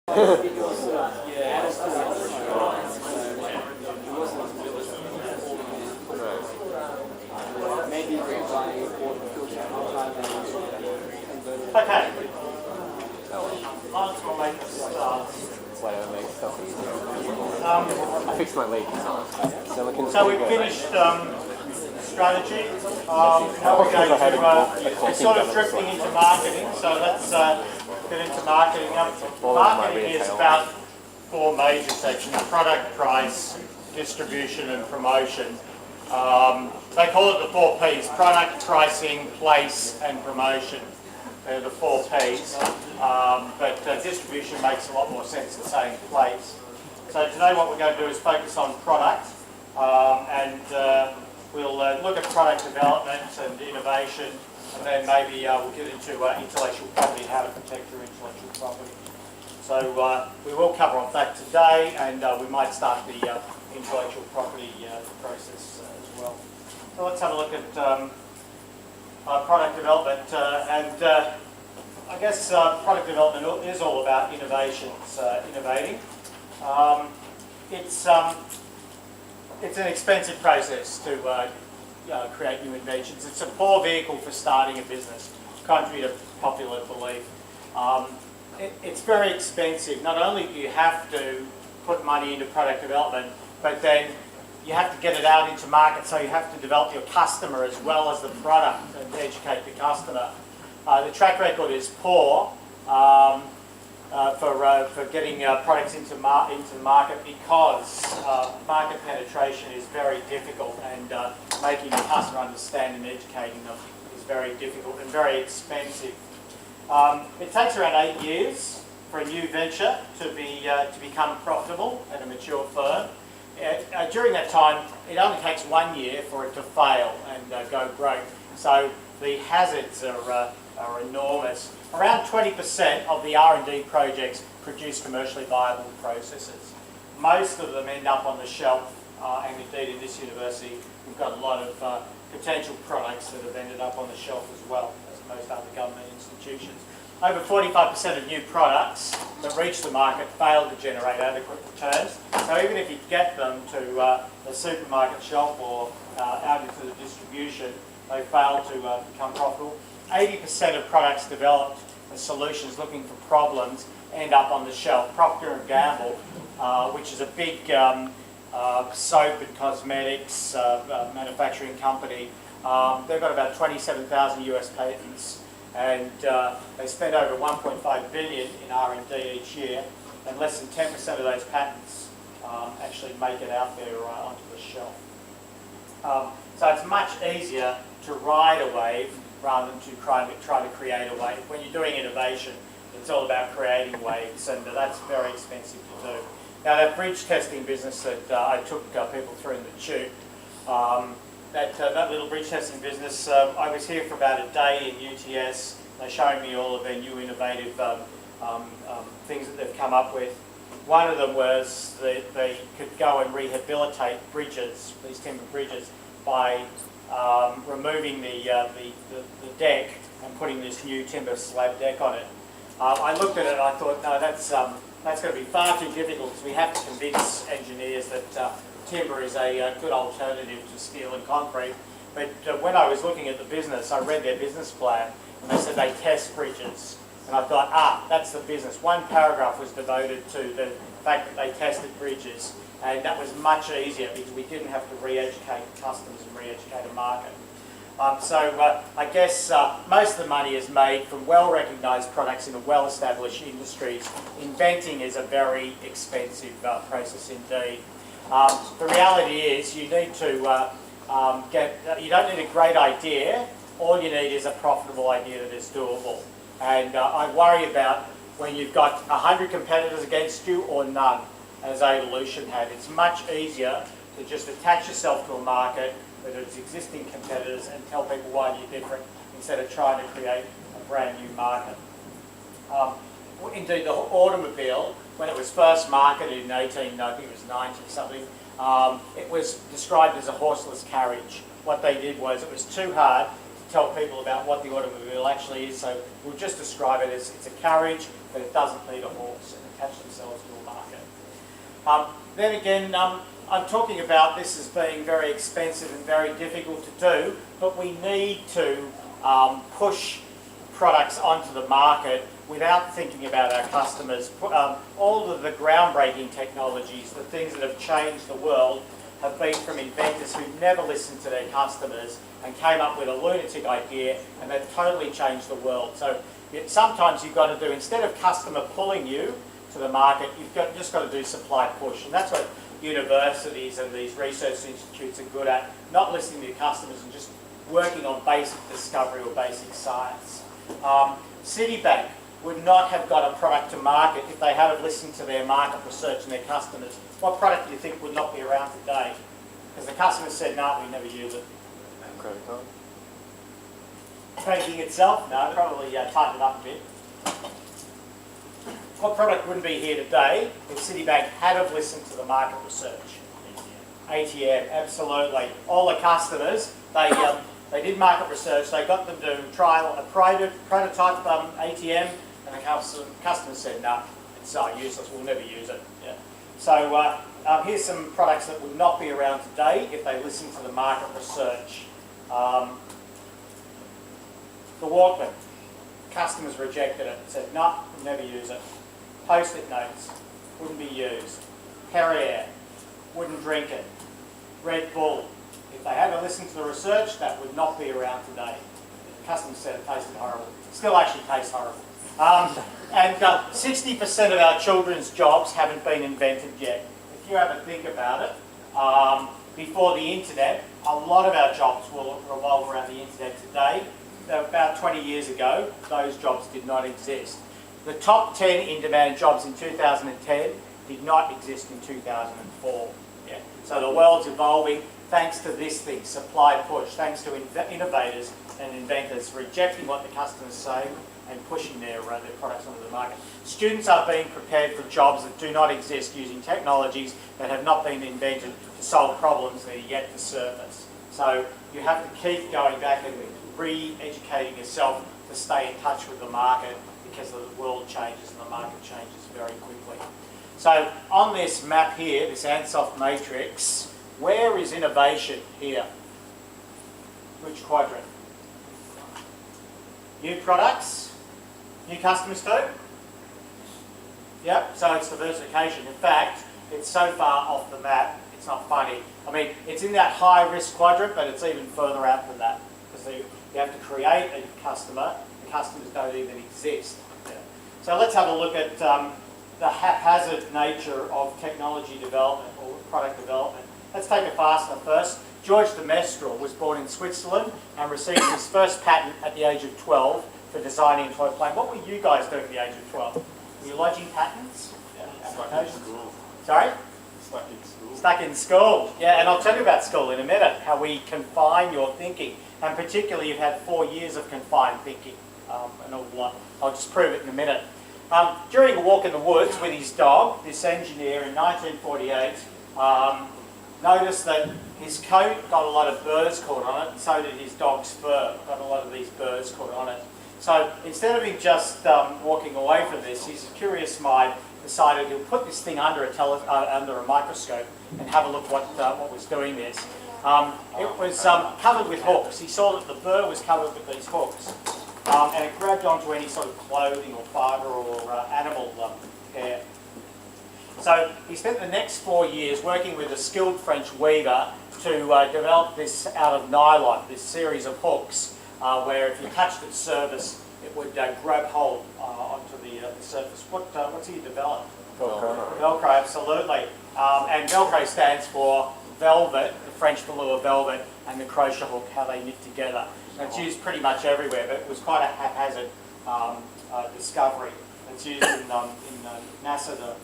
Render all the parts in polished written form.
Okay. I'll make a start. Whatever makes stuff easier. I fixed my leak. So we finished strategy. Now we're going to it's sort of drifting into marketing. So let's get into marketing. Marketing is about four major sections: product, price, distribution, and promotion. They call it the 4 Ps: product, pricing, place, and promotion. They're the 4 Ps, but distribution makes a lot more sense than saying place. So today what we're going to do is focus on product, and we'll look at product development and innovation, and then maybe we'll get into intellectual property, how to protect your intellectual property. So we will cover off that today, and we might start the intellectual property process as well. So let's have a look at product development, and I guess product development is all about innovations, innovating. It's an expensive process to create new inventions. It's a poor vehicle for starting a business, contrary to popular belief. It's very expensive. Not only do you have to put money into product development, but then you have to get it out into market, so you have to develop your customer as well as the product and educate the customer. The track record is poor for getting products into the market because market penetration is very difficult, and making the customer understand and educating them is very difficult and very expensive. It takes around 8 years for a new venture to become profitable at a mature firm. During that time, it only takes 1 year for it to fail and go broke. So the hazards are enormous. Around 20% of the R&D projects produce commercially viable processes. Most of them end up on the shelf, and indeed in this university we've got a lot of potential products that have ended up on the shelf as well as most other government institutions. Over 45% of new products that reach the market fail to generate adequate returns. So even if you get them to the supermarket shelf or out into the distribution, they fail to become profitable. 80% of products developed as solutions looking for problems end up on the shelf. Procter & Gamble, which is a big soap and cosmetics manufacturing company, they've got about 27,000 US patents. And they spend over 1.5 billion in R&D each year, and less than 10% of those patents actually make it out there onto the shelf. So it's much easier to ride a wave rather than to try to create a wave. When you're doing innovation, it's all about creating waves, and that's very expensive to do. Now that bridge testing business that I took people through in the tube, that little bridge testing business, I was here for about a day in UTS. They're showing me all of their new innovative things that they've come up with. One of them was that they could go and rehabilitate bridges, these timber bridges, by removing the deck and putting this new timber slab deck on it. I looked at it and I thought, no, that's going to be far too difficult, because we have to convince engineers that timber is a good alternative to steel and concrete. But when I was looking at the business, I read their business plan, and they said they test bridges. And I thought, that's the business. One paragraph was devoted to the fact that they tested bridges, and that was much easier because we didn't have to re-educate customers and re-educate a market. So I guess most of the money is made from well-recognised products in a well-established industries. Inventing is a very expensive process indeed. The reality is you need to you don't need a great idea. All you need is a profitable idea that is doable. And I worry about when you've got 100 competitors against you or none, as Evolution had. It's much easier to just attach yourself to a market with its existing competitors and tell people why you're different, instead of trying to create a brand new market. Indeed, the automobile, when it was first marketed in I think it was 90 something, it was described as a horseless carriage. What they did was, it was too hard to tell people about what the automobile actually is, so we'll just describe it as it's a carriage but it doesn't need a horse and attach themselves to a market. Then again, I'm talking about this as being very expensive and very difficult to do, but we need to push products onto the market without thinking about our customers. All of the groundbreaking technologies, the things that have changed the world, have been from inventors who never listened to their customers and came up with a lunatic idea, and they've totally changed the world. So sometimes you've got to do, instead of customer pulling you to the market, just got to do supply push. And that's what universities and these research institutes are good at, not listening to your customers and just working on basic discovery or basic science. Citibank would not have got a product to market if they hadn't listened to their market research and their customers. What product do you think would not be around today? Because the customers said, no, we never use it. Credit card. Banking itself? No, probably tighten it up a bit. What product wouldn't be here today if Citibank had have listened to the market research? ATM, absolutely. All the customers, they did market research, they got them to trial a prototype ATM, and the customers said, no, it's useless, we'll never use it. Yeah. So here's some products that would not be around today if they listened to the market research. The Walkman, customers rejected it, said, no, we'll never use it. Post-it notes, wouldn't be used. Perrier, wouldn't drink it. Red Bull, if they hadn't listened to the research, that would not be around today. The customers said it tasted horrible. Still actually tastes horrible. And 60% of our children's jobs haven't been invented yet. If you have a think about it, before the internet, a lot of our jobs will revolve around the internet today. About 20 years ago, those jobs did not exist. The top 10 in-demand jobs in 2010 did not exist in 2004. Yeah. So the world's evolving thanks to this thing, supply push, thanks to innovators and inventors rejecting what the customers say and pushing their products onto the market. Students are being prepared for jobs that do not exist using technologies that have not been invented to solve problems that are yet to surface. So you have to keep going back and re-educating yourself to stay in touch with the market, because the world changes and the market changes very quickly. So on this map here, this Ansoff matrix, where is innovation here? Which quadrant? New products? New customers too? Yep, so it's diversification. In fact, it's so far off the map, it's not funny. I mean, it's in that high risk quadrant, but it's even further out than that, because you have to create a customer. The customers don't even exist. Yeah. So let's have a look at the haphazard nature of technology development or product development. Let's take a fastener first. George de Mestral was born in Switzerland and received his first patent at the age of 12 for designing a toy plane. What were you guys doing at the age of 12? Were you lodging patents? Yeah. Stuck in school. Sorry? Stuck in school. Stuck in school. Yeah, and I'll tell you about school in a minute, how we confine your thinking. And particularly you've had 4 years of confined thinking. And I'll just prove it in a minute. During a walk in the woods with his dog, this engineer in 1948 noticed that his coat got a lot of burrs caught on it, and so did his dog's fur, got a lot of these burrs caught on it. So instead of him just walking away from this, his curious mind decided he'll put this thing under a microscope and have a look what was doing this. It was covered with hooks. He saw that the burr was covered with these hooks. And it grabbed onto any sort of clothing or fibre or animal hair. So he spent the next 4 years working with a skilled French weaver to develop this out of nylon, this series of hooks, where if you touched its surface, it would grab hold onto the surface. What's he developed? Velcro. Velcro, absolutely. And Velcro stands for velvet, the French for velour velvet, and the crochet hook, how they knit together. And it's used pretty much everywhere, but it was quite a haphazard discovery. It's used in NASA to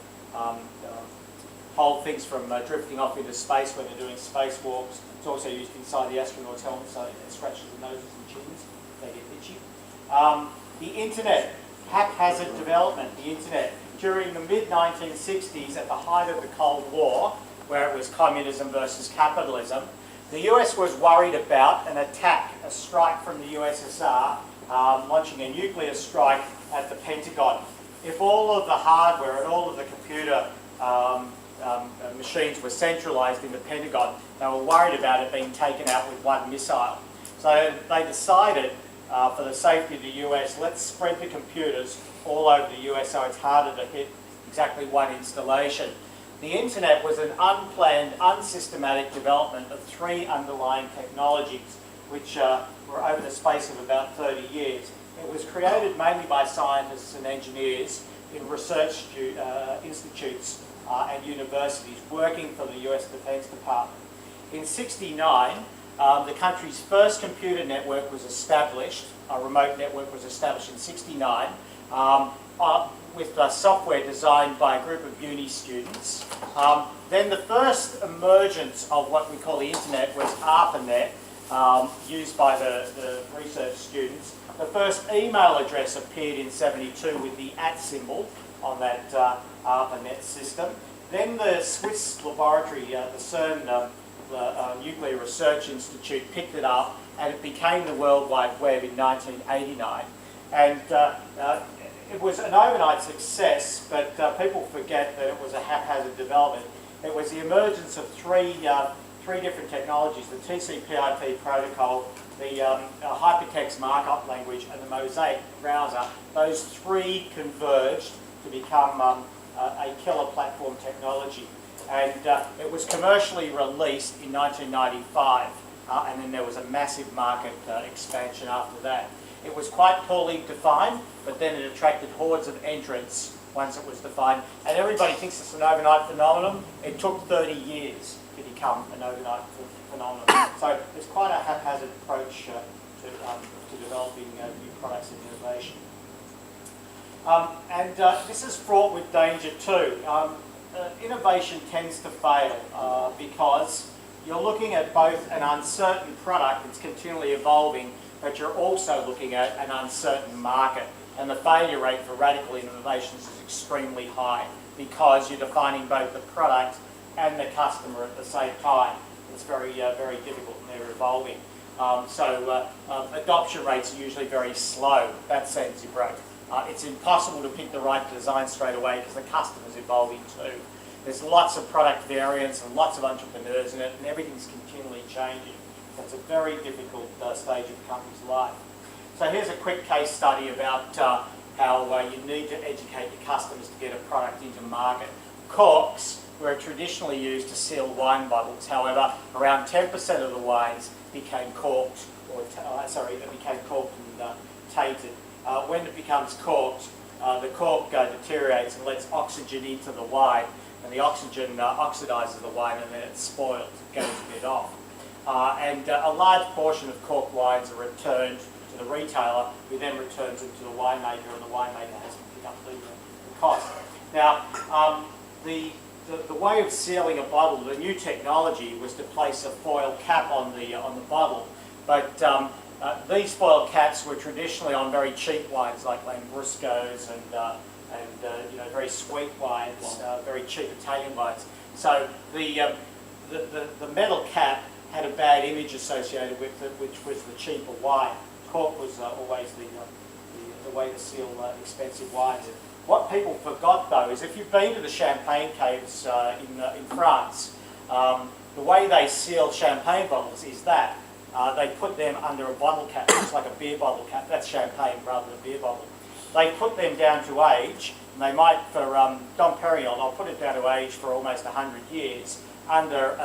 hold things from drifting off into space when they're doing spacewalks. It's also used inside the astronauts' helmets, so it scratches the noses and chins, they get itchy. The internet, haphazard development, the internet. During the mid-1960s, at the height of the Cold War, where it was communism versus capitalism, the US was worried about an attack, a strike from the USSR, launching a nuclear strike at the Pentagon. if all of the hardware and all of the computer machines were centralised in the Pentagon, they were worried about it being taken out with one missile. So they decided, for the safety of the US, let's spread the computers all over the US so it's harder to hit exactly one installation. The internet was an unplanned, unsystematic development of three underlying technologies, which were over the space of about 30 years. It was created mainly by scientists and engineers in research institutes and universities working for the US Defence Department. In '69, the country's first computer network was established. A remote network was established in '69 with software designed by a group of uni students. Then the first emergence of what we call the internet was ARPANET, used by the research students. The first email address appeared in '72 with the @ symbol on that ARPANET system. Then the Swiss laboratory, the CERN, the Nuclear Research Institute, picked it up and it became the World Wide Web in 1989. And it was an overnight success, but people forget that it was a haphazard development. It was the emergence of three different technologies: the TCP/IP protocol, the hypertext markup language, and the Mosaic browser. Those three converged to become a killer platform technology. And it was commercially released in 1995, and then there was a massive market expansion after that. It was quite poorly defined, but then it attracted hordes of entrants once it was defined. And everybody thinks it's an overnight phenomenon. It took 30 years to become an overnight phenomenon. So it's quite a haphazard approach to developing new products and innovation. This is fraught with danger too. Innovation tends to fail because you're looking at both an uncertain product that's continually evolving, but you're also looking at an uncertain market. And the failure rate for radical innovations is extremely high because you're defining both the product and the customer at the same time. It's very, very difficult and they're evolving. Adoption rates are usually very slow. That sends you broke. It's impossible to pick the right design straight away because the customer's evolving too. There's lots of product variants and lots of entrepreneurs in it, and everything's continually changing. So it's a very difficult stage of a company's life. So here's a quick case study about how you need to educate your customers to get a product into market. Corks were traditionally used to seal wine bottles. However, around 10% of the wines became corked, became corked and tainted. When it becomes corked, the cork deteriorates and lets oxygen into the wine, and the oxygen oxidises the wine and then it's spoiled, it goes a bit off. A large portion of corked wines are returned to the retailer, who then returns them to the winemaker, and the winemaker has to pick up the cost. Now, the way of sealing a bottle, the new technology was to place a foil cap on the bottle, but these foil caps were traditionally on very cheap wines like Lambruscos and very sweet wines, very cheap Italian wines. So the metal cap had a bad image associated with it, which was the cheaper wine. Cork was always the way to seal expensive wines. What people forgot though is if you've been to the champagne caves in France, the way they seal champagne bottles is that they put them under a bottle cap. It's like a beer bottle cap. That's champagne rather than a beer bottle. They put them down to age, and they might, for Dom Perignon, I'll put it down to age for almost 100 years under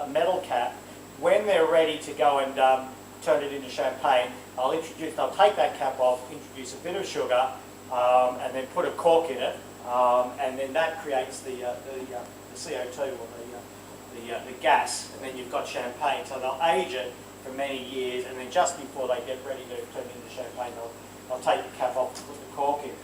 a metal cap. When they're ready to go and turn it into champagne, they'll take that cap off, introduce a bit of sugar, and then put a cork in it, and then that creates the CO2 or the gas, and then you've got champagne. So they'll age it for many years, and then just before they get ready to turn it into champagne, they'll take the cap off and put the cork in.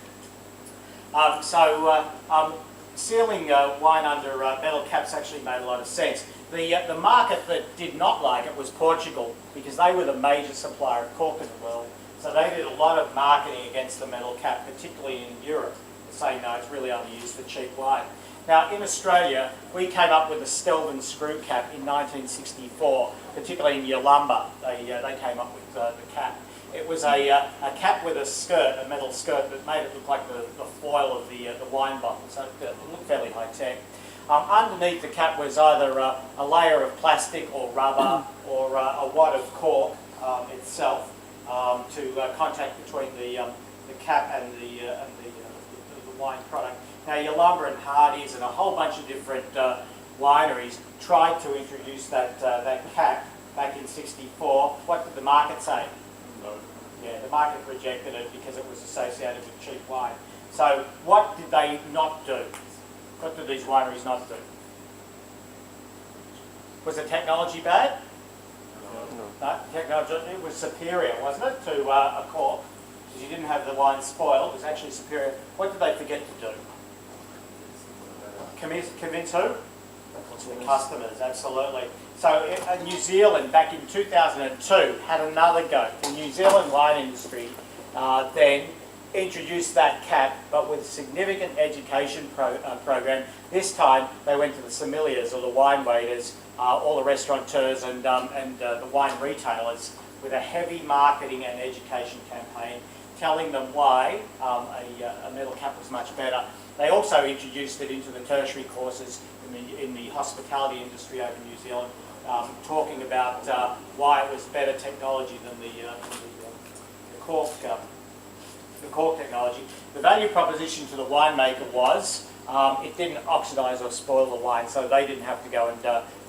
Sealing wine under metal caps actually made a lot of sense. The market that did not like it was Portugal, because they were the major supplier of cork in the world. So they did a lot of marketing against the metal cap, particularly in Europe, saying no, it's really only used for cheap wine. Now in Australia, we came up with the Stelvin screw cap in 1964, particularly in Yalumba. They came up with the cap. It was a cap with a skirt, a metal skirt, that made it look like the foil of the wine bottle, so it looked fairly high-tech. Underneath the cap was either a layer of plastic or rubber or a wad of cork itself to contact between the cap and the wine product. Now, your Lumber and Hardy's and a whole bunch of different wineries tried to introduce that cap back in '64. What did the market say? No. Yeah, the market rejected it because it was associated with cheap wine. So what did they not do? What did these wineries not do? Was the technology bad? No, technology, it was superior, wasn't it, to a cork? Because you didn't have the wine spoiled, it was actually superior. What did they forget to do? Convince who? The customers, absolutely. So New Zealand, back in 2002, had another go. The New Zealand wine industry then introduced that cap, but with a significant education program. This time, they went to the sommeliers, or the wine waiters, all the restaurateurs and the wine retailers, with a heavy marketing and education campaign, telling them why a metal cap was much better. They also introduced it into the tertiary courses in the hospitality industry over New Zealand, talking about why it was better technology than the cork technology. The value proposition to the winemaker was it didn't oxidise or spoil the wine, so they didn't have to go and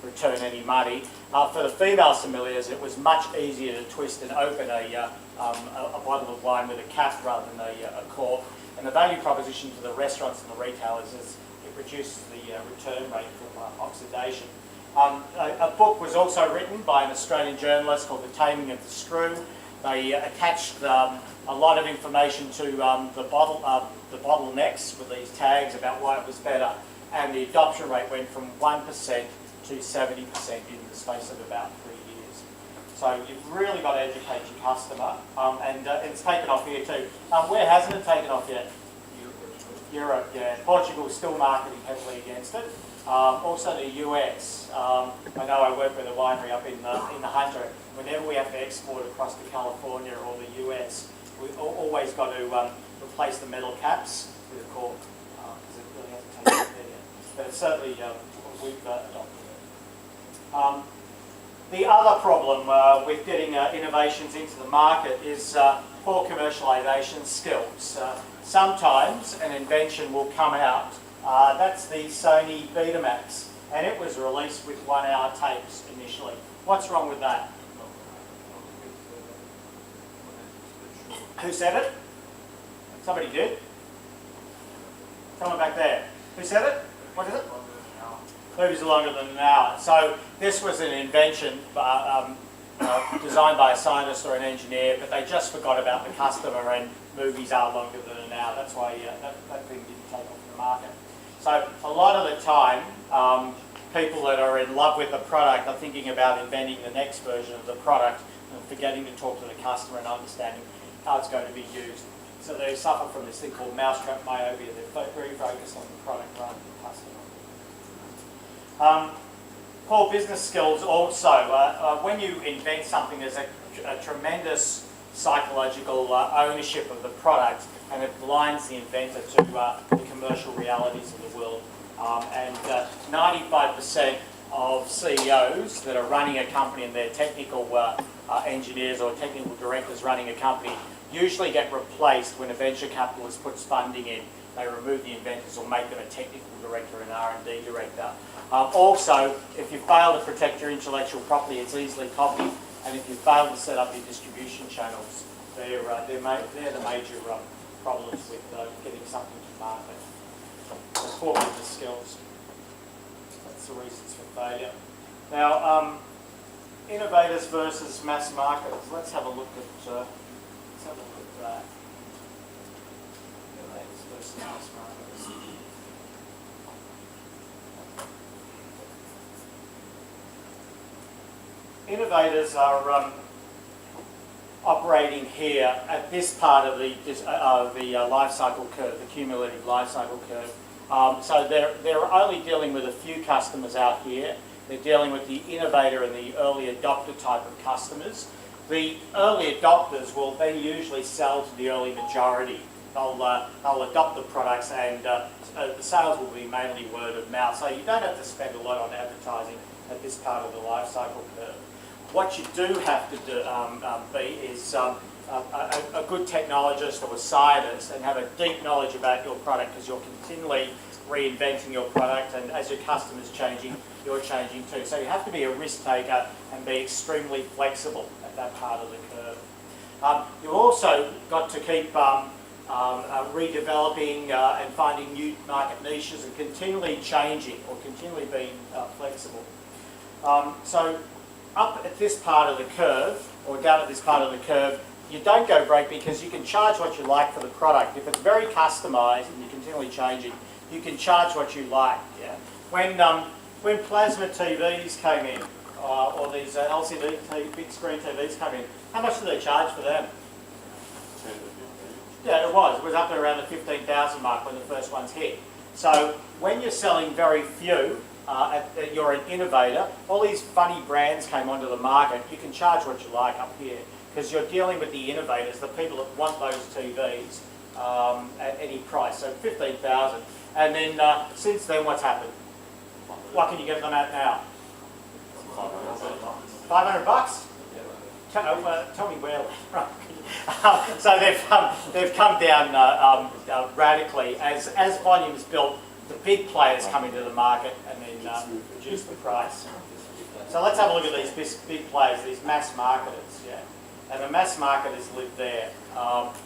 return any money. For the female sommeliers, it was much easier to twist and open a bottle of wine with a cap rather than a cork. And the value proposition to the restaurants and the retailers is it reduces the return rate from oxidation. A book was also written by an Australian journalist called The Taming of the Screw. They attached a lot of information to the bottlenecks with these tags about why it was better, and the adoption rate went from 1% to 70% in the space of about 3 years. So you've really got to educate your customer, and it's taken off here too. Where hasn't it taken off yet? Europe, yeah. Portugal's still marketing heavily against it. Also the US. I know I work with a winery up in the Hunter. Whenever we have to export across to California or the US, we've always got to replace the metal caps with cork, because it really hasn't taken off there yet. But it's certainly we've adopted it. The other problem with getting innovations into the market is poor commercialisation skills. Sometimes an invention will come out. That's the Sony Betamax, and it was released with 1 hour tapes initially. What's wrong with that? Who said it? Somebody did? Someone back there. Who said it? What is it? Movies are longer than an hour. So this was an invention designed by a scientist or an engineer, but they just forgot about the customer, and movies are longer than an hour. That's why that thing didn't take off the market. So a lot of the time, people that are in love with the product are thinking about inventing the next version of the product and forgetting to talk to the customer and understanding how it's going to be used. So they suffer from this thing called mousetrap myopia. They're very focused on the product rather than the customer. Poor business skills also. When you invent something, there's a tremendous psychological ownership of the product, and it blinds the inventor to the commercial realities of the world. And 95% of CEOs that are running a company, and they're technical engineers or technical directors running a company, usually get replaced when a venture capitalist puts funding in. They remove the inventors or make them a technical director and R&D director. Also, if you fail to protect your intellectual property, it's easily copied. And if you fail to set up your distribution channels, they're the major problems with getting something to market. So poor business skills. That's the reasons for failure. Now, innovators versus mass marketers. Let's have a look at that. Innovators versus mass marketers. Innovators are operating here at this part of the life cycle curve, the cumulative life cycle curve. So they're only dealing with a few customers out here. They're dealing with the innovator and the early adopter type of customers. the early adopters will then usually sell to the early majority. They'll adopt the products, and the sales will be mainly word of mouth. So you don't have to spend a lot on advertising at this part of the life cycle curve. What you do have to be is a good technologist or a scientist and have a deep knowledge about your product, because you're continually reinventing your product, and as your customer's changing, you're changing too. So you have to be a risk taker and be extremely flexible at that part of the curve. You've also got to keep redeveloping and finding new market niches and continually changing or continually being flexible. So up at this part of the curve, or down at this part of the curve, you don't go broke, because you can charge what you like for the product. If it's very customised and you're continually changing, you can charge what you like. Yeah? When plasma TVs came in, or these LCD big screen TVs came in, how much did they charge for them? 10 to 15. Yeah, it was. It was up to around the 15,000 mark when the first ones hit. So when you're selling very few, you're an innovator, all these funny brands came onto the market, you can charge what you like up here, because you're dealing with the innovators, the people that want those TVs at any price. So 15,000. And then since then, what's happened? What can you get them at now? 500 bucks? Tell me where. So they've come down radically as volumes built. The big players come into the market and then reduce the price. So let's have a look at these big players, these mass marketers. Yeah, and the mass marketers live there.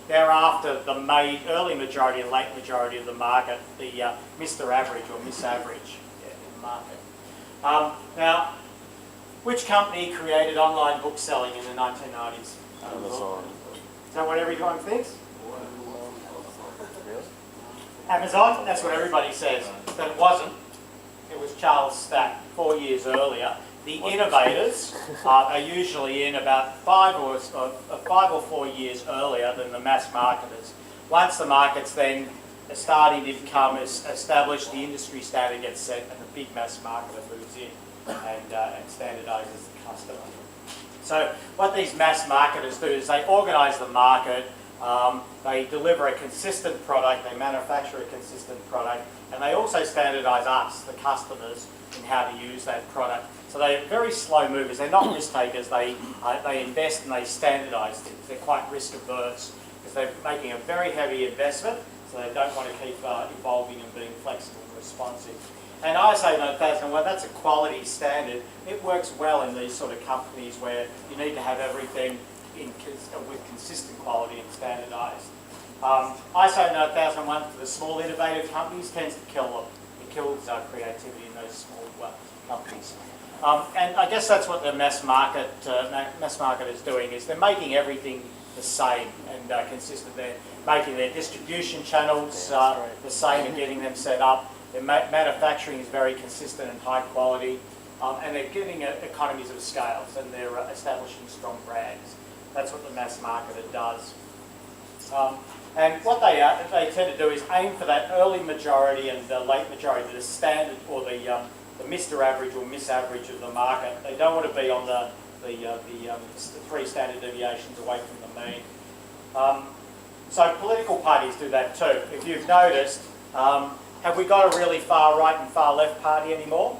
They're after the early majority and late majority of the market, the Mr. Average or Miss Average in the market. Now, which company created online book selling in the 1990s? Amazon. Is that what everyone thinks? Amazon? That's what everybody says. But it wasn't. It was Charles Stack 4 years earlier. The innovators are usually in about 5 or 4 years earlier than the mass marketers. Once the market's then starting to become established, the industry standard gets set, and the big mass marketer moves in and standardises the customer. So what these mass marketers do is they organise the market, they deliver a consistent product, they manufacture a consistent product, and they also standardise us, the customers, in how to use that product. So they're very slow movers. They're not risk takers. They invest and they standardise things. They're quite risk averse because they're making a very heavy investment, so they don't want to keep evolving and being flexible and responsive. And ISO 9001, that's a quality standard. It works well in these sort of companies where you need to have everything with consistent quality and standardised. ISO 9001 for the small innovative companies tends to kill them. It kills creativity in those small companies. And I guess that's what the mass market is doing, is they're making everything the same and consistent. They're making their distribution channels the same and getting them set up. Their manufacturing is very consistent and high quality, and they're getting economies of scale, and they're establishing strong brands. That's what the mass marketer does. And what they tend to do is aim for that early majority and the late majority, the standard or the Mr. Average or Miss Average of the market. They don't want to be on the 3 standard deviations away from the mean. So political parties do that too. If you've noticed, have we got a really far right and far left party anymore?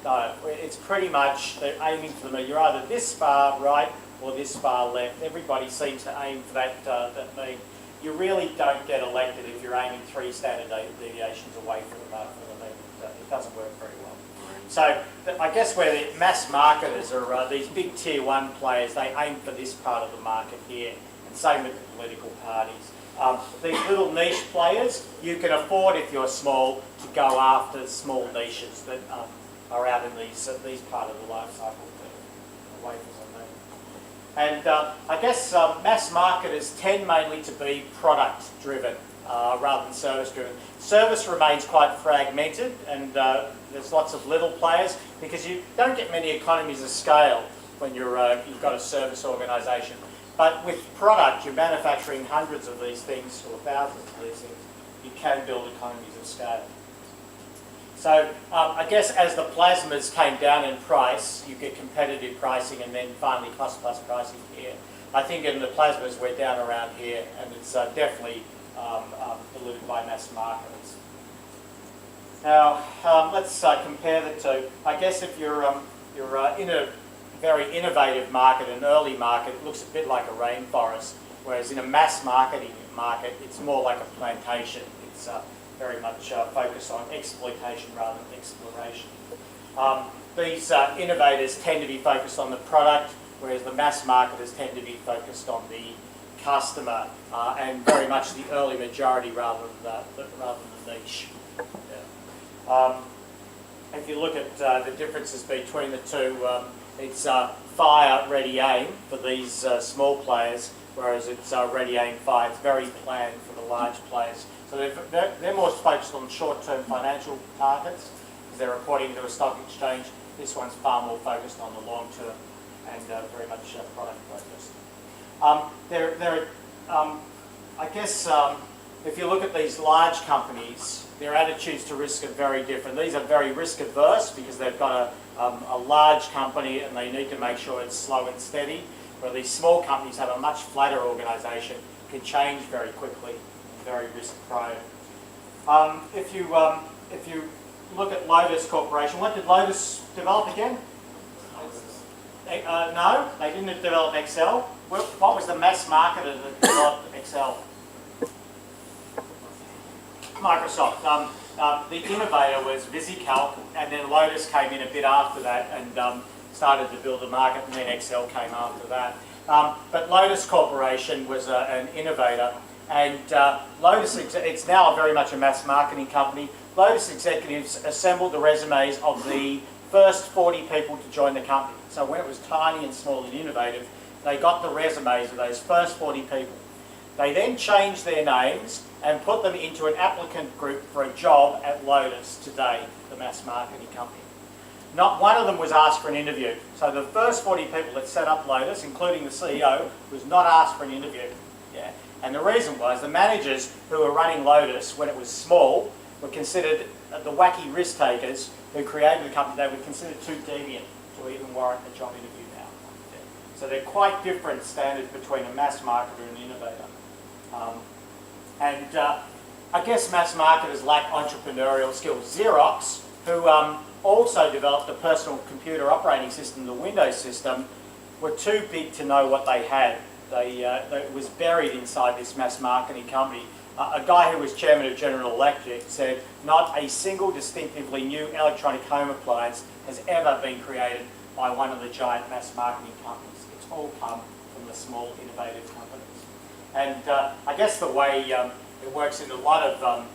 No, it's pretty much they're aiming for the mean. You're either this far right or this far left. Everybody seems to aim for that mean. You really don't get elected if you're aiming 3 standard deviations away from the mean. It doesn't work very well. So I guess where the mass marketers are these big tier 1 players, they aim for this part of the market here, and same with the political parties. These little niche players, you can afford, if you're small, to go after small niches that are out in these part of the life cycle, away from the mean. And I guess mass marketers tend mainly to be product driven rather than service driven. Service remains quite fragmented, and there's lots of little players because you don't get many economies of scale when you've got a service organisation. But with product, you're manufacturing hundreds of these things or thousands of these things, you can build economies of scale. So I guess as the plasmas came down in price, you get competitive pricing and then finally cost-plus pricing here. I think in the plasmas we're down around here, and it's definitely delivered by mass marketers. Now let's compare the two. I guess if you're in a very innovative market, an early market, it looks a bit like a rainforest, whereas in a mass marketing market, it's more like a plantation. It's very much focused on exploitation rather than exploration. These innovators tend to be focused on the product, whereas the mass marketers tend to be focused on the customer and very much the early majority rather than the niche. Yeah. If you look at the differences between the two, it's fire, ready, aim for these small players, whereas it's ready, aim, fire. It's very planned for the large players. So they're more focused on short-term financial targets because they're reporting to a stock exchange. This one's far more focused on the long-term and very much product focused. I guess if you look at these large companies, their attitudes to risk are very different. These are very risk averse because they've got a large company and they need to make sure it's slow and steady, where these small companies have a much flatter organisation, can change very quickly, very risk prone. If you look at Lotus Corporation, what did Lotus develop again? No, they didn't develop Excel. What was the mass marketer that developed Excel? Microsoft. The innovator was VisiCalc, and then Lotus came in a bit after that and started to build a market, and then Excel came after that. But Lotus Corporation was an innovator, and Lotus, it's now very much a mass marketing company. Lotus executives assembled the resumes of the first 40 people to join the company. So when it was tiny and small and innovative, they got the resumes of those first 40 people. They then changed their names and put them into an applicant group for a job at Lotus today, the mass marketing company. Not one of them was asked for an interview. So the first 40 people that set up Lotus, including the CEO, was not asked for an interview. Yeah. And the reason was the managers who were running Lotus when it was small were considered the wacky risk takers who created the company. They were considered too deviant to even warrant a job interview now. Yeah. So they're quite different standards between a mass marketer and an innovator. I guess mass marketers lack entrepreneurial skills. Xerox, who also developed a personal computer operating system, the Windows system, were too big to know what they had. It was buried inside this mass marketing company. A guy who was chairman of General Electric said, not a single distinctively new electronic home appliance has ever been created by one of the giant mass marketing companies. It's all come from the small, innovative companies. And I guess the way it works in a lot of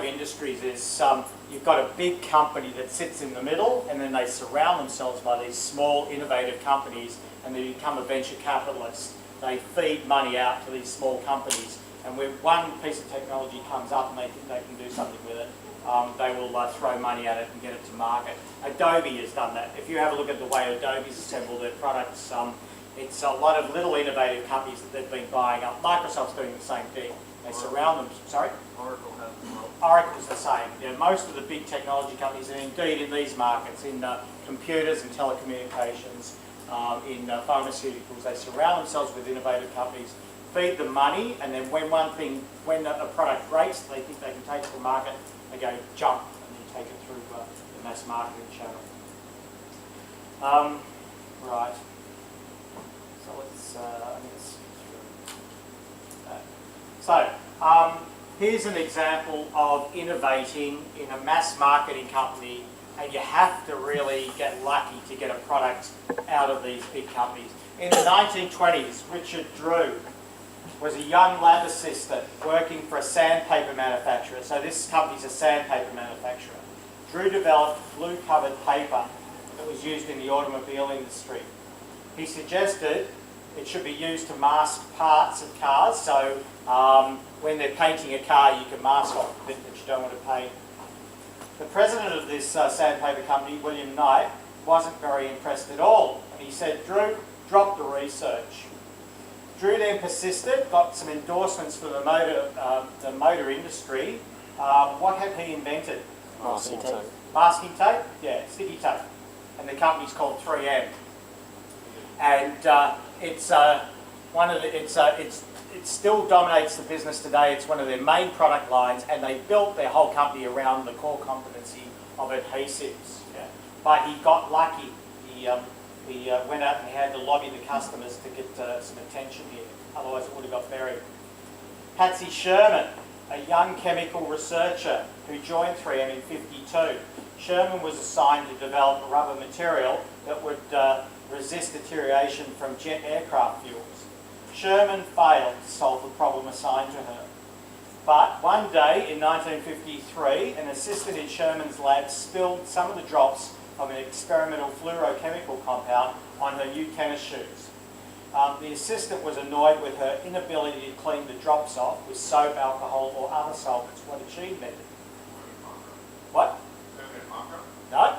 industries is you've got a big company that sits in the middle, and then they surround themselves by these small, innovative companies, and they become a venture capitalist. They feed money out to these small companies, and when one piece of technology comes up and they think they can do something with it, they will throw money at it and get it to market. Adobe has done that. If you have a look at the way Adobe's assembled their products, it's a lot of little innovative companies that they've been buying up. Microsoft's doing the same thing. They surround them. Sorry? Oracle has as well. Oracle's the same. Yeah, most of the big technology companies, and indeed in these markets, in computers and telecommunications, in pharmaceuticals, they surround themselves with innovative companies, feed them money, and then when a product breaks, they think they can take it to market, they go jump and then take it through the mass marketing channel. Right. So let's, I'm going to skip through that. So, here's an example of innovating in a mass marketing company, and you have to really get lucky to get a product out of these big companies. In the 1920s, Richard Drew was a young lab assistant working for a sandpaper manufacturer. So this company's a sandpaper manufacturer. Drew developed glue-covered paper that was used in the automobile industry. He suggested it should be used to mask parts of cars, so when they're painting a car you can mask off the bit that you don't want to paint. The president of this sandpaper company, William Knight, wasn't very impressed at all, and he said, Drew, drop the research. Drew then persisted, got some endorsements for the motor industry. What had he invented? Masking tape. Masking tape? Yeah, sticky tape. And the company's called 3M. And it's one of the, it still dominates the business today. It's one of their main product lines, and they built their whole company around the core competency of adhesives. Yeah. But he got lucky. He went out and he had to lobby the customers to get some attention here. Otherwise, it would have got buried. Patsy Sherman, a young chemical researcher who joined 3M in '52. Sherman was assigned to develop a rubber material that would resist deterioration from jet aircraft fuels. Sherman failed to solve the problem assigned to her. But one day in 1953, an assistant in Sherman's lab spilled some of the drops of an experimental fluorochemical compound on her new tennis shoes. The assistant was annoyed with her inability to clean the drops off with soap, alcohol or other solvents. What did she invent? What? No.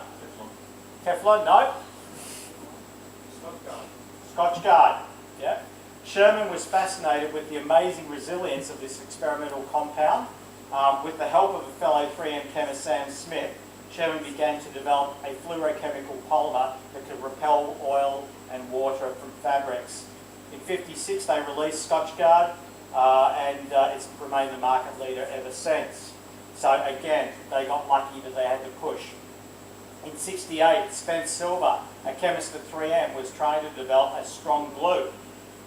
Teflon? No. Scotch Guard. Yeah. Sherman was fascinated with the amazing resilience of this experimental compound. With the help of a fellow 3M chemist, Sam Smith, Sherman began to develop a fluorochemical polymer that could repel oil and water from fabrics. In '56, they released Scotch Guard, and it's remained the market leader ever since. So again, they got lucky that they had to push. In '68, Spence Silver, a chemist at 3M, was trying to develop a strong glue,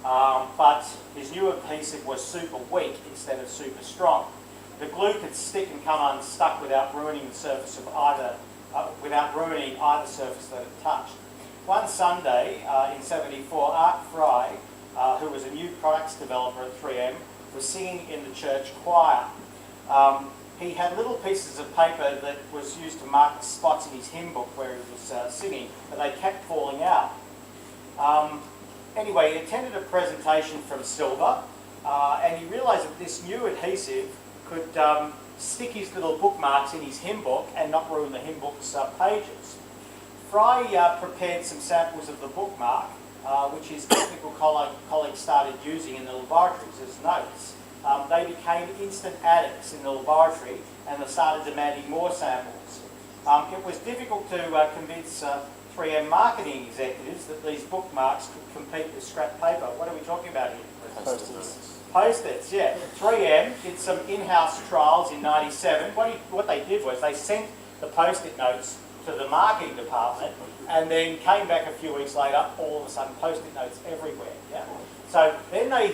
but his new adhesive was super weak instead of super strong. The glue could stick and come unstuck without ruining the surface of without ruining either surface that it touched. One Sunday in '74, Art Fry, who was a new products developer at 3M, was singing in the church choir. He had little pieces of paper that was used to mark the spots in his hymn book where he was singing, but they kept falling out. Anyway, he attended a presentation from Silver, and he realised that this new adhesive could stick his little bookmarks in his hymn book and not ruin the hymn book's pages. Fry prepared some samples of the bookmark, which his technical colleagues started using in the laboratories as notes. They became instant addicts in the laboratory, and they started demanding more samples. It was difficult to convince 3M marketing executives that these bookmarks could compete with scrap paper. What are we talking about here? Post-its. Post-its, yeah. 3M did some in-house trials in '97. What they did was they sent the post-it notes to the marketing department, and then came back a few weeks later, all of a sudden post-it notes everywhere. Yeah. So then they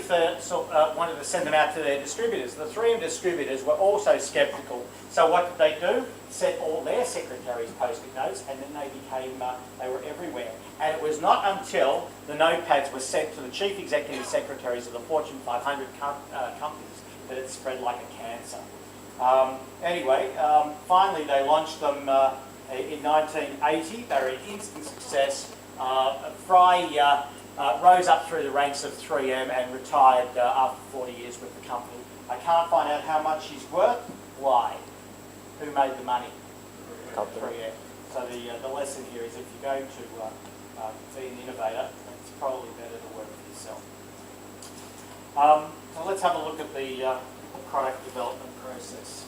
wanted to send them out to their distributors. The 3M distributors were also sceptical. So what did they do? Sent all their secretaries post-it notes, and then they were everywhere. And it was not until the notepads were sent to the chief executive secretaries of the Fortune 500 companies that it spread like a cancer. Anyway, finally they launched them in 1980. They were an instant success. Fry rose up through the ranks of 3M and retired after 40 years with the company. I can't find out how much he's worth. Why? Who made the money? 3M. So the lesson here is if you're going to be an innovator, it's probably better to work for yourself. So let's have a look at the product development process.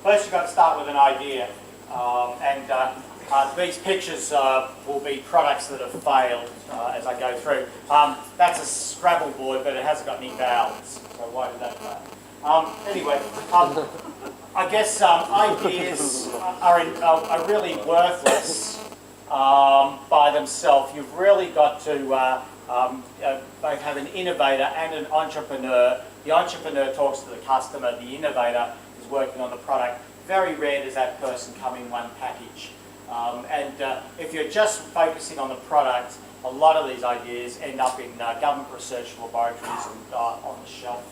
First, you've got to start with an idea, and these pictures will be products that have failed as I go through. That's a Scrabble board, but it hasn't got any vowels, so why did that fail? Anyway, I guess ideas are really worthless by themselves. You've really got to both have an innovator and an entrepreneur. The entrepreneur talks to the customer, the innovator working on the product. Very rare does that person come in one package. If you're just focusing on the product, a lot of these ideas end up in government research laboratories and on the shelf.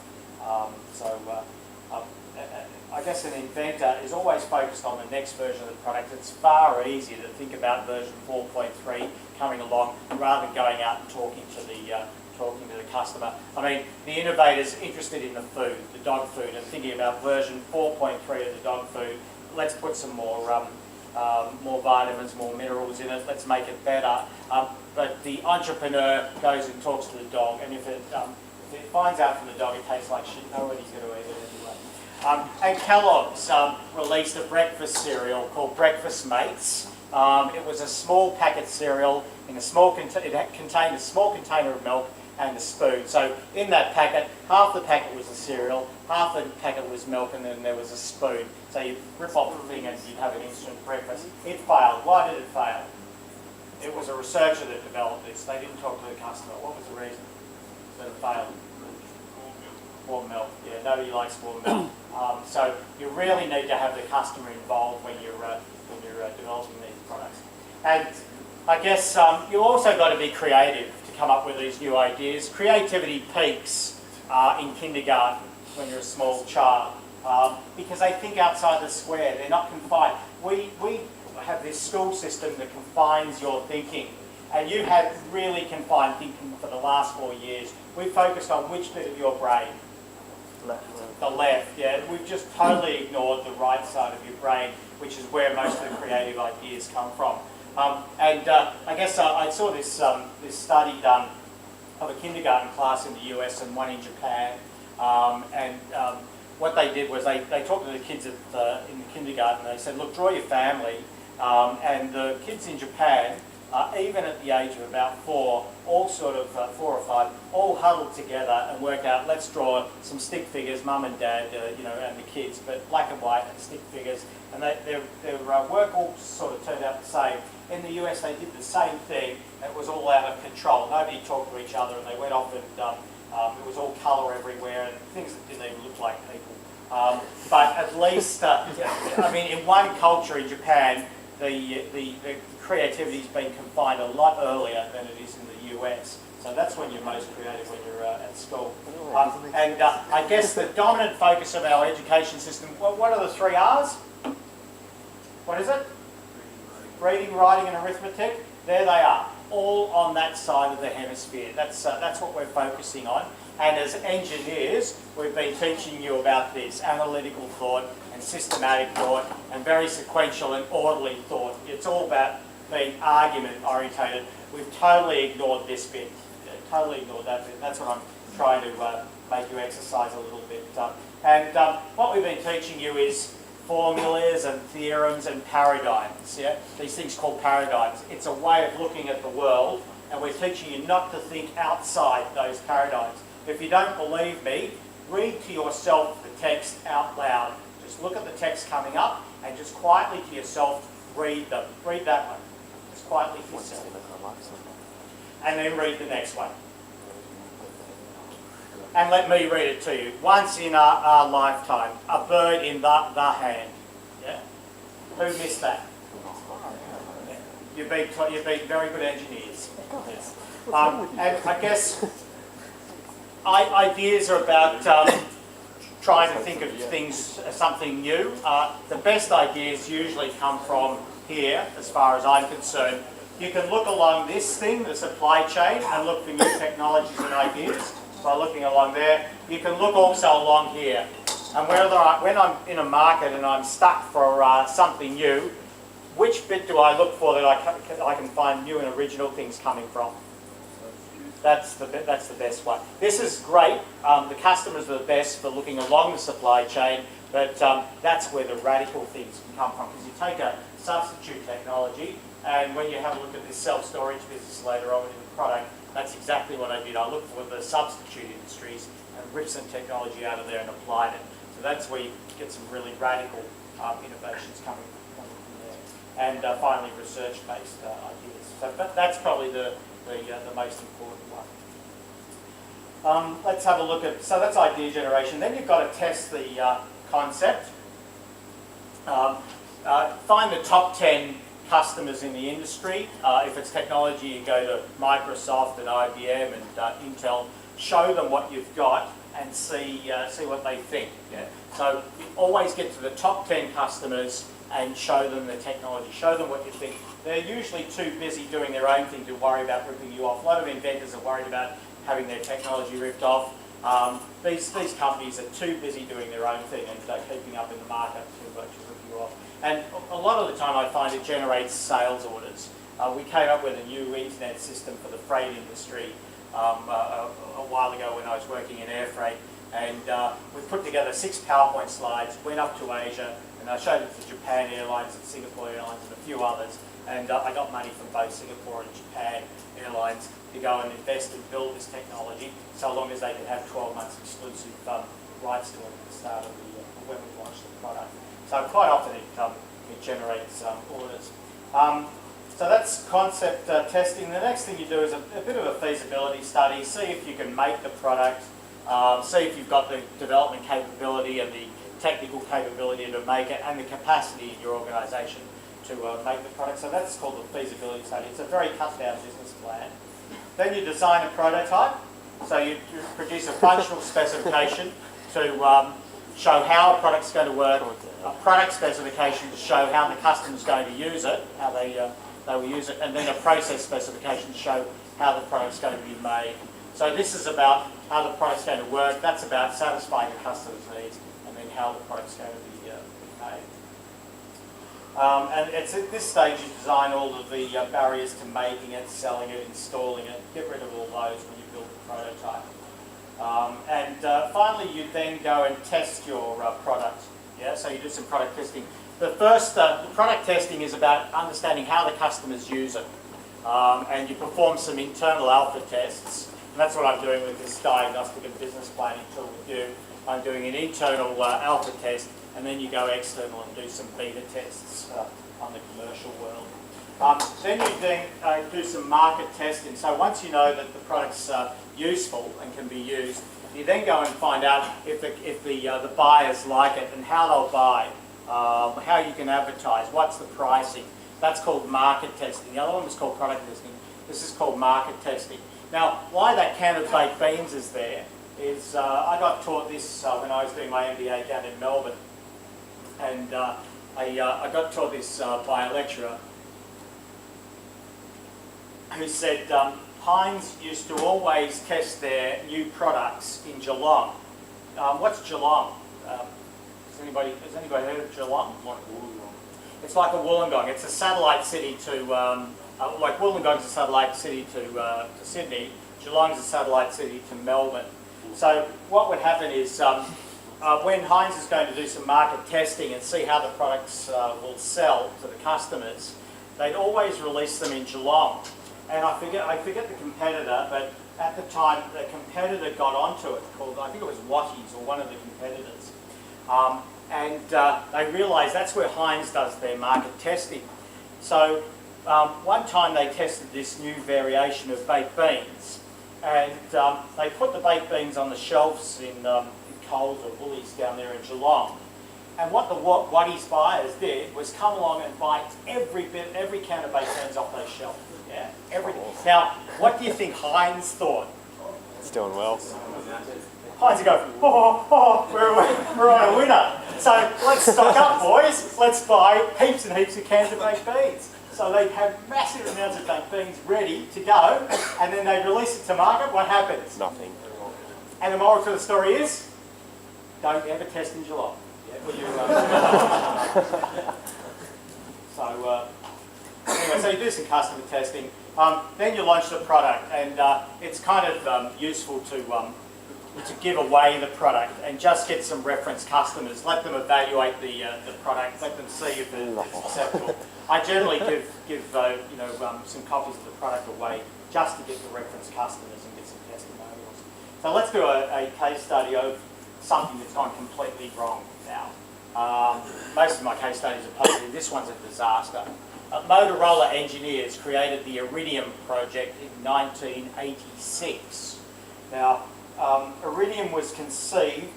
I guess an inventor is always focused on the next version of the product. It's far easier to think about version 4.3 coming along rather than going out and talking to the customer. I mean, the innovator's interested in the food, the dog food, and thinking about version 4.3 of the dog food. Let's put some more more vitamins, more minerals in it, let's make it better. But the entrepreneur goes and talks to the dog, and if it finds out from the dog it tastes like shit, nobody's going to eat it anyway. And Kellogg's released a breakfast cereal called Breakfast Mates. It was a small packet cereal, it contained a small container of milk and a spoon. So in that packet, half the packet was a cereal, half the packet was milk, and then there was a spoon. So you rip off the thing and you'd have an instant breakfast. It failed. Why did it fail? It was a researcher that developed this. They didn't talk to the customer. What was the reason that it failed? Warm milk. Yeah, nobody likes warm milk. So you really need to have the customer involved when you're developing these products. And I guess you also got to be creative to come up with these new ideas. Creativity peaks in kindergarten when you're a small child because they think outside the square. They're not confined. We have this school system that confines your thinking, and you have really confined thinking for the last 4 years. We focused on which bit of your brain? The left, yeah. We've just totally ignored the right side of your brain, which is where most of the creative ideas come from. I guess I saw this study done of a kindergarten class in the US and one in Japan. What they did was they talked to the kids in the kindergarten. They said, look, draw your family. And the kids in Japan, even at the age of about 4, all sort of 4 or 5, all huddled together and worked out, let's draw some stick figures, mum and dad, and the kids, but black and white and stick figures. And their work all sort of turned out the same. In the US, they did the same thing. It was all out of control. Nobody talked to each other, and they went off and it was all colour everywhere and things that didn't even look like people. But at least, I mean, in one culture in Japan, the creativity's been confined a lot earlier than it is in the US. So that's when you're most creative, when you're at school. I guess the dominant focus of our education system, what are the 3 R's? What is it? Reading, writing and arithmetic. There they are, all on that side of the hemisphere. That's what we're focusing on. And as engineers, we've been teaching you about this, analytical thought and systematic thought and very sequential and orderly thought. It's all about being argument orientated. We've totally ignored this bit, totally ignored that bit. That's what I'm trying to make you exercise a little bit. What we've been teaching you is formulas and theorems and paradigms. Yeah? These things called paradigms. It's a way of looking at the world, and we're teaching you not to think outside those paradigms. If you don't believe me, read to yourself the text out loud. Just look at the text coming up and just quietly to yourself read them. Read that one. Just quietly to yourself. And then read the next one. And let me read it to you. Once in our lifetime, a bird in the hand. Yeah? Who missed that? Yeah. You've been very good engineers. Yes. And I guess ideas are about trying to think of things, something new. The best ideas usually come from here, as far as I'm concerned. You can look along this thing, the supply chain, and look for new technologies and ideas by looking along there. You can look also along here. And when I'm in a market and I'm stuck for something new, which bit do I look for that I can find new and original things coming from? That's the best one. This is great. The customers are the best for looking along the supply chain, but that's where the radical things can come from. Because you take a substitute technology, and when you have a look at this self-storage business later on in the product, that's exactly what I did. I looked for the substitute industries and ripped some technology out of there and applied it. So that's where you get some really radical innovations coming from there. And finally, research-based ideas. So that's probably the most important one. Let's have a look at, so that's idea generation. Then you've got to test the concept. Find the top 10 customers in the industry. If it's technology, you go to Microsoft and IBM and Intel. Show them what you've got and see what they think. Yeah? So you always get to the top 10 customers and show them the technology. Show them what you think. They're usually too busy doing their own thing to worry about ripping you off. A lot of inventors are worried about having their technology ripped off. These companies are too busy doing their own thing and keeping up in the market to rip you off. And a lot of the time I find it generates sales orders. We came up with a new internet system for the freight industry a while ago when I was working in air freight, and we put together 6 PowerPoint slides, went up to Asia, and I showed it to Japan Airlines and Singapore Airlines and a few others, and I got money from both Singapore and Japan Airlines to go and invest and build this technology, so long as they could have 12 months exclusive rights to it at the start of when we launched the product. So quite often it generates orders. So that's concept testing. The next thing you do is a bit of a feasibility study. See if you can make the product. See if you've got the development capability and the technical capability to make it, and the capacity in your organisation to make the product. So that's called the feasibility study. It's a very cut-down business plan. Then you design a prototype. So you produce a functional specification to show how a product's going to work, a product specification to show how the customer's going to use it, how they will use it, and then a process specification to show how the product's going to be made. So this is about how the product's going to work. That's about satisfying the customer's needs, and then how the product's going to be made. And it's at this stage you design all of the barriers to making it, selling it, installing it. Get rid of all those when you build the prototype. Finally, you then go and test your product. Yeah, so you do some product testing. The first product testing is about understanding how the customers use it, and you perform some internal alpha tests. And that's what I'm doing with this diagnostic and business planning tool with you. I'm doing an internal alpha test, and then you go external and do some beta tests on the commercial world. Then you do some market testing. So once you know that the product's useful and can be used, you then go and find out if the buyers like it and how they'll buy, how you can advertise, what's the pricing. That's called market testing. The other one was called product testing. This is called market testing. Now, why that can of baked beans is there is I got taught this when I was doing my MBA down in Melbourne, and I got taught this by a lecturer who said Heinz used to always test their new products in Geelong. What's Geelong? Has anybody heard of Geelong? Like Wollongong. It's like a Wollongong. It's a satellite city to, like Wollongong's a satellite city to Sydney. Geelong's a satellite city to Melbourne. So what would happen is when Heinz is going to do some market testing and see how the products will sell to the customers, they'd always release them in Geelong. And I forget the competitor, but at the time the competitor got onto it, called, I think it was Watties or one of the competitors. They realised that's where Heinz does their market testing. So one time they tested this new variation of baked beans, and they put the baked beans on the shelves in Coles or Woolies down there in Geelong. And what the Watties buyers did was come along and buy every can of baked beans off those shelves. Yeah, everything. Now, what do you think Heinz thought? It's doing well. Heinz go, we're on a winner. So let's stock up, boys. Let's buy heaps and heaps of cans of baked beans. So they have massive amounts of baked beans ready to go, and then they release it to market. What happens? Nothing. And the moral to the story is, don't ever test in Geelong. Anyway, so you do some customer testing, then you launch the product, and it's kind of useful to give away the product and just get some reference customers, let them evaluate the product, let them see if it's acceptable. I generally give some copies of the product away just to get the reference customers and get some testimonials. So let's do a case study of something that's gone completely wrong now. Most of my case studies are positive. This one's a disaster. Motorola engineers created the Iridium project in 1986. Now, Iridium was conceived,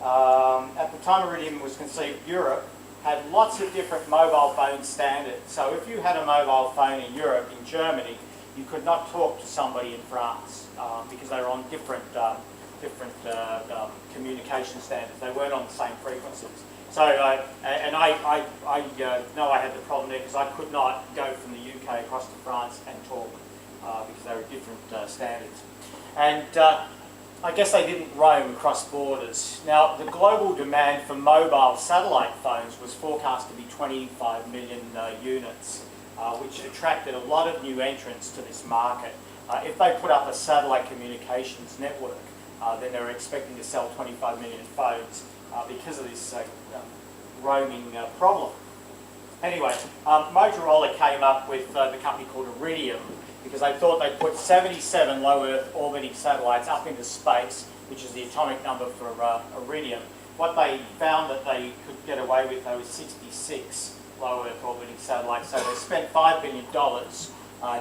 at the time Iridium was conceived, Europe had lots of different mobile phone standards. So if you had a mobile phone in Europe, in Germany, you could not talk to somebody in France because they were on different communication standards. They weren't on the same frequencies. So, I know I had the problem there because I could not go from the UK across to France and talk because they were different standards. And I guess they didn't roam across borders. Now, the global demand for mobile satellite phones was forecast to be 25 million units, which attracted a lot of new entrants to this market. If they put up a satellite communications network, then they're expecting to sell 25 million phones because of this roaming problem. Anyway, Motorola came up with the company called Iridium because they thought they'd put 77 low Earth orbiting satellites up into space, which is the atomic number for Iridium. What they found that they could get away with, though, was 66 low Earth orbiting satellites. So they spent $5 billion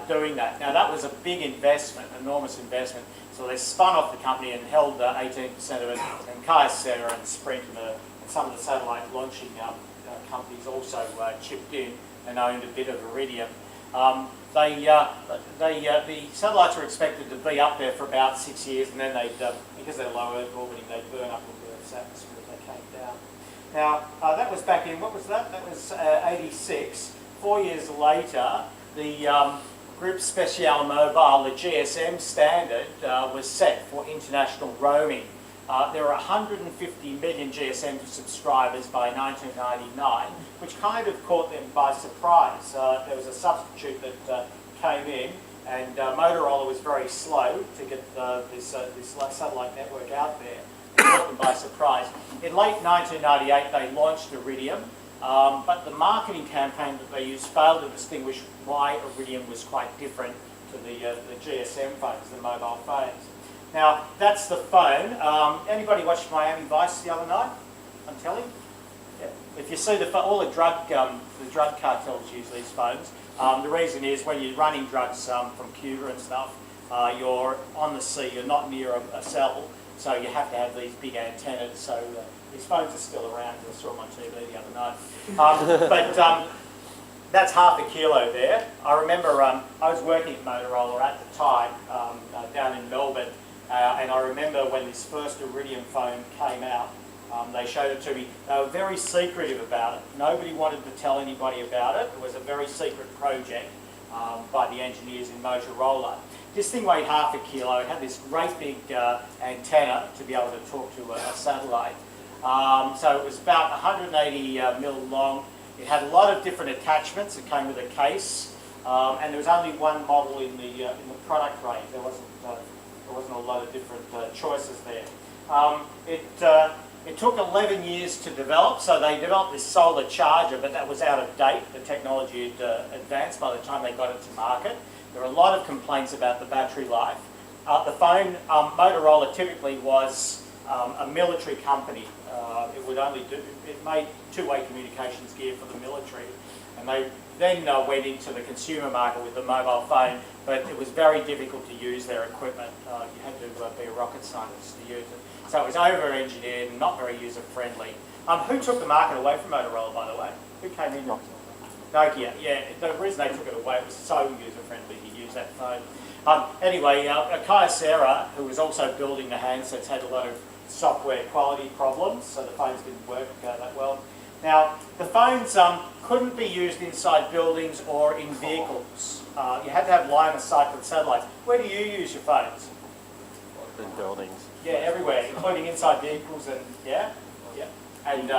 doing that. Now, that was a big investment, enormous investment. So they spun off the company and held 18% of it, and Kyocera and Sprint and some of the satellite launching companies also chipped in and owned a bit of Iridium. The satellites were expected to be up there for about 6 years, and then because they're low Earth orbiting, they'd burn up into Earth's atmosphere as they came down. Now, that was back in, what was that? That was 86. 4 years later, the Groupe Spatiale Mobile, the GSM standard, was set for international roaming. There were 150 million GSM subscribers by 1999, which kind of caught them by surprise. There was a substitute that came in, and Motorola was very slow to get this satellite network out there. It caught them by surprise. In late 1998, they launched Iridium, but the marketing campaign that they used failed to distinguish why Iridium was quite different to the GSM phones, the mobile phones. Now, that's the phone. Anybody watched Miami Vice the other night on telly? Yeah. If you see all the drug cartels use these phones. The reason is when you're running drugs from Cuba and stuff, you're on the sea, you're not near a cell, so you have to have these big antennas. So these phones are still around. I saw them on TV the other night. But that's half a kilo there. I remember I was working at Motorola at the time down in Melbourne. And I remember when this first Iridium phone came out, they showed it to me. They were very secretive about it. Nobody wanted to tell anybody about it. It was a very secret project by the engineers in Motorola. This thing weighed half a kilo. It had this great big antenna to be able to talk to a satellite. So it was about 180 mil long. It had a lot of different attachments. It came with a case. And there was only one model in the product range. There wasn't a lot of different choices there. It took 11 years to develop, so they developed this solar charger, but that was out of date. The technology had advanced by the time they got it to market. There were a lot of complaints about the battery life. The phone, Motorola typically was a military company. It made two-way communications gear for the military, and they then went into the consumer market with the mobile phone, but it was very difficult to use their equipment. You had to be a rocket scientist to use it. So it was over-engineered and not very user-friendly. Who took the market away from Motorola, by the way? Who came in? Nokia, yeah. The reason they took it away, it was so user-friendly to use that phone. Anyway, Kyocera, who was also building the handsets, had a lot of software quality problems, so the phones didn't work that well. Now, the phones couldn't be used inside buildings or in vehicles. You had to have line of sight with satellites. Where do you use your phones? In buildings. Yeah, everywhere, including inside vehicles and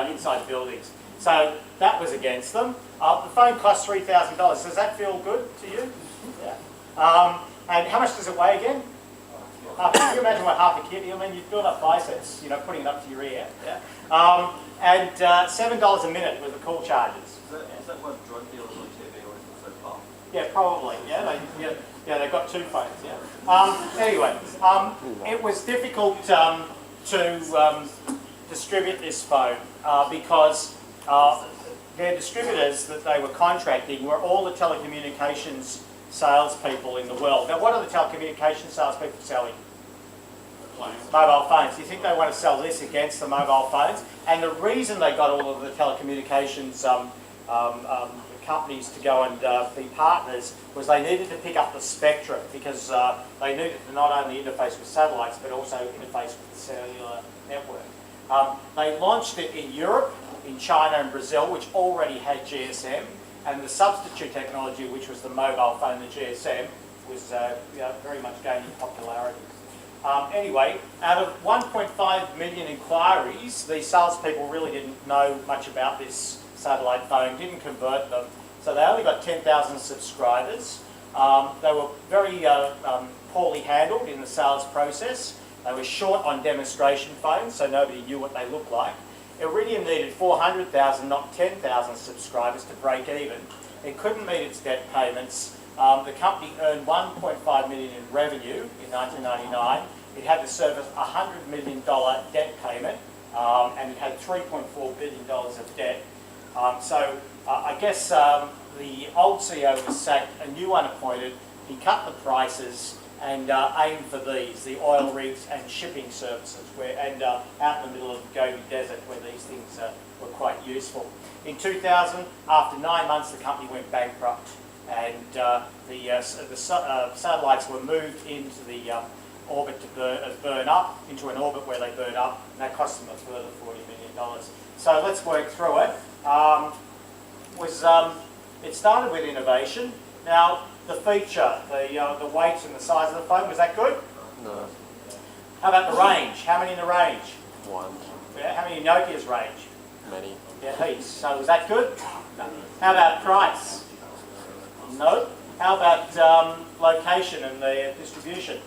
inside buildings. So that was against them. The phone cost $3,000. Does that feel good to you? Yeah. And how much does it weigh again? Can you imagine what half a kilo? I mean, you'd build up biceps, putting it up to your ear. Yeah. And $7 a minute with the call charges. Is that why drug dealers on TV always look so far? Yeah, probably. Yeah, they've got two phones. Yeah. Anyway, it was difficult to distribute this phone because their distributors that they were contracting were all the telecommunications salespeople in the world. Now, what are the telecommunications salespeople selling? Mobile phones. Do you think they want to sell this against the mobile phones? And the reason they got all of the telecommunications companies to go and be partners was they needed to pick up the spectrum because they needed to not only interface with satellites but also interface with the cellular network. They launched it in Europe, in China and Brazil, which already had GSM, and the substitute technology, which was the mobile phone, the GSM, was very much gaining popularity. Anyway, out of 1.5 million inquiries, these salespeople really didn't know much about this satellite phone, didn't convert them. So they only got 10,000 subscribers. They were very poorly handled in the sales process. They were short on demonstration phones, so nobody knew what they looked like. Iridium needed 400,000, not 10,000 subscribers to break even. It couldn't meet its debt payments. The company earned 1.5 million in revenue in 1999. It had to service a $100 million debt payment, and it had $3.4 billion of debt. I guess the old CEO was sacked, a new one appointed. He cut the prices and aimed for these, the oil rigs and shipping services, out in the middle of the Gobi Desert where these things were quite useful. In 2000, after 9 months, the company went bankrupt, and the satellites were moved into the orbit to burn up, into an orbit where they burn up, and that cost them a further $40 million. So let's work through it. It started with innovation. Now, the feature, the weight and the size of the phone, was that good? No. How about the range? How many in the range? One. Yeah, how many in Nokia's range? Many. Yeah, heaps. So was that good? No. How about price? No. How about location and the distribution?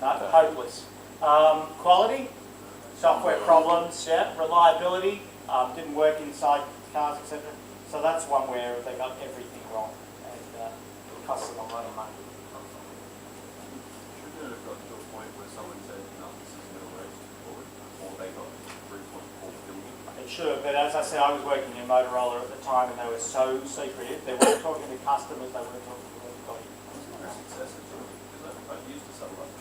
No, hopeless. Quality? Software problems, yeah. Reliability? Didn't work inside cars, etc. So that's one where they got everything wrong, and it cost them a lot of money. Shouldn't it have got to a point where someone said, no, this isn't going to work forward, or they got 3.4 billion? It should, but as I said, I was working in Motorola at the time, and they were so secretive. They weren't talking to customers, they weren't talking to anybody. Successor to it, because I've used the satellite.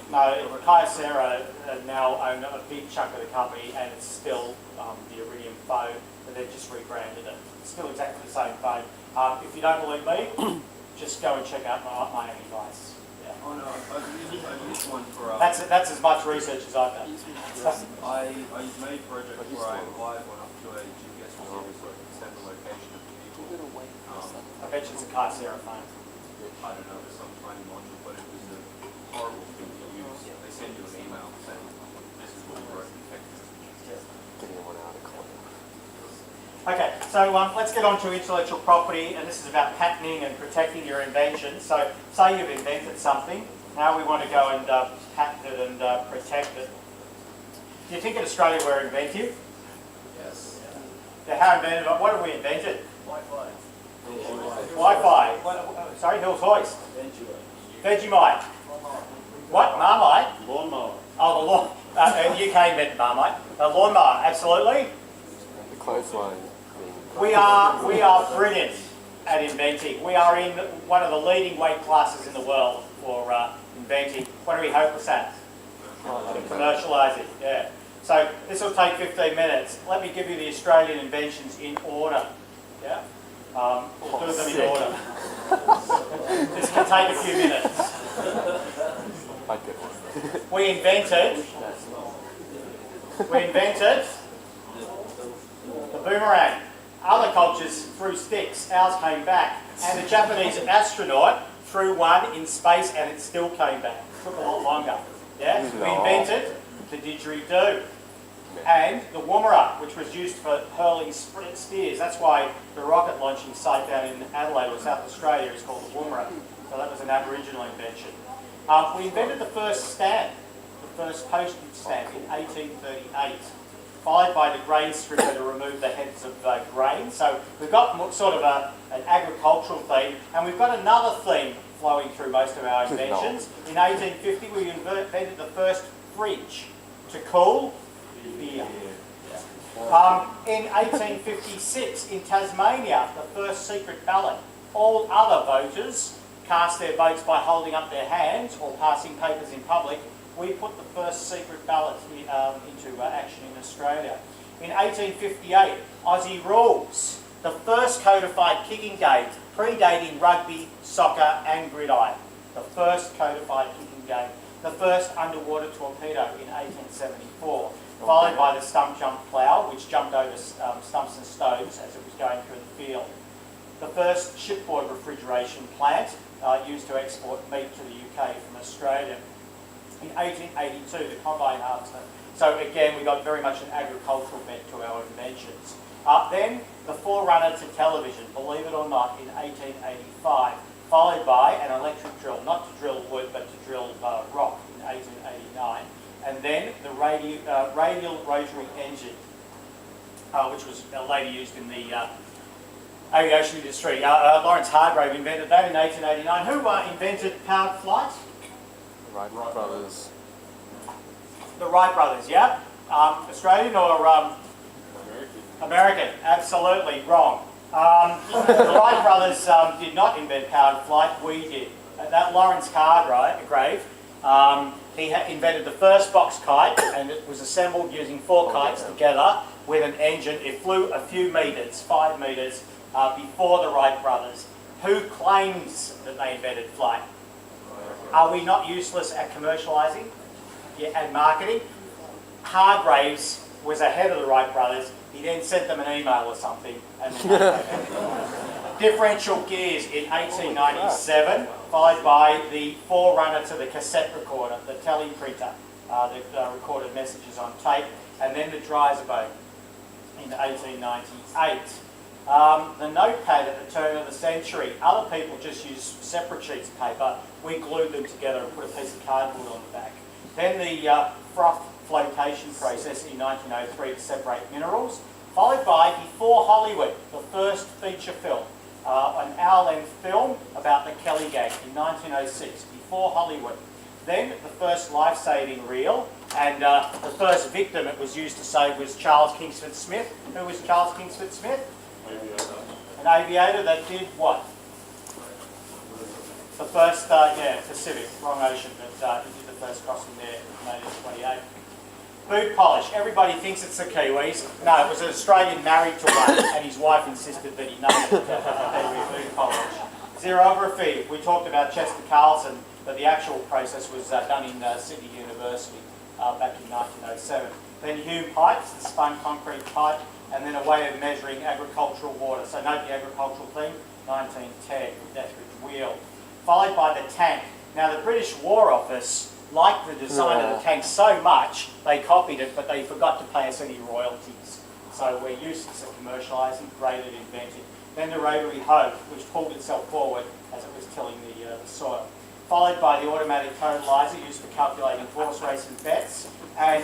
No, Kyocera now own a big chunk of the company, and it's still the Iridium phone, but they've just rebranded it. It's still exactly the same phone. If you don't believe me, just go and check out my own device. Yeah. Oh no, I've used one for... That's as much research as I've done. I made a project where I wired one up to a GPS receiver so I could send the location of the vehicle. I bet you it's a Kyocera phone. I don't know, there's some tiny module, but it was a horrible thing to use. They send you an email saying, this is what you wrote in text message. Getting one out of corner. Okay, so let's get on to intellectual property, and this is about patenting and protecting your invention. So say you've invented something, now we want to go and patent it and protect it. Do you think in Australia we're inventive? Yes. Yeah, how inventive? What have we invented? Wi-Fi. Wi-Fi. Sorry, Hills Hoist. Vegemite. What? Marmite? Lawnmower. Oh, the lawn. UK invented Marmite. Lawnmower, absolutely. The clothesline. We are brilliant at inventing. We are in one of the leading weight classes in the world for inventing. What are we hopeless at? Commercialising, yeah. So this will take 15 minutes. Let me give you the Australian inventions in order. Yeah. We'll do them in order. This can take a few minutes. I get one. We invented the boomerang. Other cultures threw sticks, ours came back. And the Japanese astronaut threw one in space and it still came back. It took a lot longer. Yeah? No. We invented the didgeridoo. And the woomera, which was used for hurling spears. That's why the rocket launching site down in Adelaide or South Australia is called the woomera. So that was an Aboriginal invention. We invented the first stamp, the first postage stamp in 1838, followed by the grain stripper to remove the heads of grain. So we've got sort of an agricultural theme, and we've got another theme flowing through most of our inventions. In 1850, we invented the first fridge to cool beer. In 1856, in Tasmania, the first secret ballot. All other voters cast their votes by holding up their hands or passing papers in public. We put the first secret ballot into action in Australia. In 1858, Aussie rules, the first codified kicking game, predating rugby, soccer and gridiron. The first codified kicking game. The first underwater torpedo in 1874, followed by the stump jump plough, which jumped over stumps and stones as it was going through the field. The first shipboard refrigeration plant used to export meat to the UK from Australia. In 1882, the combine harvester. So again, we got very much an agricultural bent to our inventions. Then the forerunner to television, believe it or not, in 1885, followed by an electric drill, not to drill wood, but to drill rock in 1889. And then the radial rotary engine, which was later used in the aviation industry. Lawrence Hargrave invented that in 1889. Who invented powered flight? Wright brothers. The Wright brothers, yeah? Australian or American? Absolutely wrong. The Wright brothers did not invent powered flight, we did. That Lawrence Hargrave, he invented the first box kite, and it was assembled using 4 kites together with an engine. It flew a few metres, 5 metres, before the Wright brothers. Who claims that they invented flight? Are we not useless at commercialising and marketing? Hargraves was ahead of the Wright brothers. He then sent them an email or something. And differential gears in 1897, followed by the forerunner to the cassette recorder, the teleprinter that recorded messages on tape, and then the Dreiserbogen in 1898. The notepad at the turn of the century, other people just used separate sheets of paper. We glued them together and put a piece of cardboard on the back. Then the froth flotation process in 1903 to separate minerals, followed by, before Hollywood, the first feature film, an hour-length film about the Kelly gang in 1906, before Hollywood. Then the first life-saving reel, and the first victim it was used to save was Charles Kingsford Smith. Who was Charles Kingsford Smith? An aviator that did what? The first, Pacific, wrong ocean, but he did the first crossing there in 1928. Boot polish. Everybody thinks it's the Kiwis. No, it was an Australian married to one, and his wife insisted that he named it boot polish. Xerography. We talked about Chester Carlson, but the actual process was done in Sydney University back in 1907. Then Hume pipes, the spun concrete pipe, and then a way of measuring agricultural water. So note the agricultural thing, 1910, with Dethridge wheel. Followed by the tank. Now the British War Office liked the design of the tank so much, they copied it, but they forgot to pay us any royalties. So we're useless at commercialising, graded, invented. Then the rotary hoe, which pulled itself forward as it was tilling the soil. Followed by the automatic totalizer used for calculating horse race and bets, and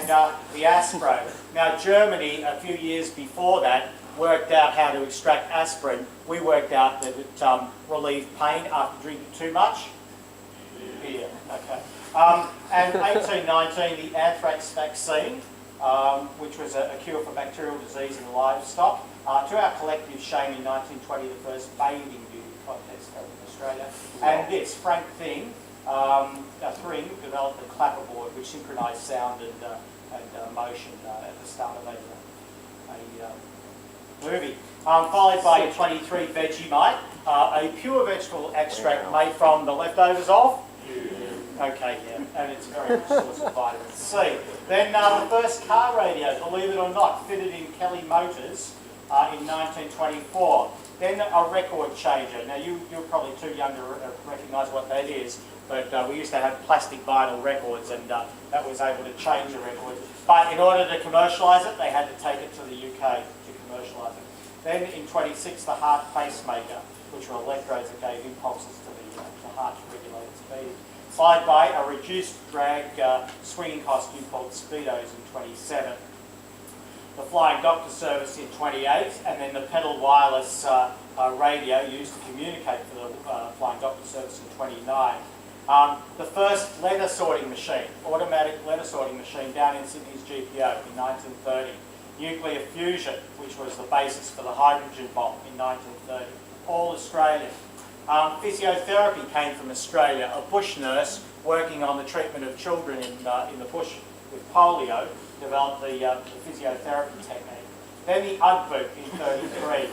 the Aspro. Now Germany, a few years before that, worked out how to extract aspirin. We worked out that it relieved pain after drinking too much. Beer, okay. And 1819, the anthrax vaccine, which was a cure for bacterial disease in livestock. To our collective shame, in 1920, the first bathing beauty contest held in Australia. And this, Frank Thring developed the clapperboard, which synchronised sound and motion at the start of a movie. Followed by 23, Vegemite, a pure vegetable extract made from the leftovers of? Okay, yeah, and it's a very rich source of vitamin C. Then the first car radio, believe it or not, fitted in Kelly Motors in 1924. Then a record changer. Now you're probably too young to recognise what that is, but we used to have plastic vinyl records, and that was able to change the record. But in order to commercialise it, they had to take it to the UK to commercialise it. Then in 26, the heart pacemaker, which were electrodes that gave impulses to the heart to regulate its beating. Followed by a reduced drag swinging costume called Speedos in 27. The flying doctor service in 28, and then the pedal wireless radio used to communicate for the flying doctor service in 29. The first letter sorting machine, automatic letter sorting machine down in Sydney's GPO in 1930. Nuclear fusion, which was the basis for the hydrogen bomb in 1930. All Australian. Physiotherapy came from Australia. A bush nurse working on the treatment of children in the bush with polio developed the physiotherapy technique. Then the Ugg boot in 33.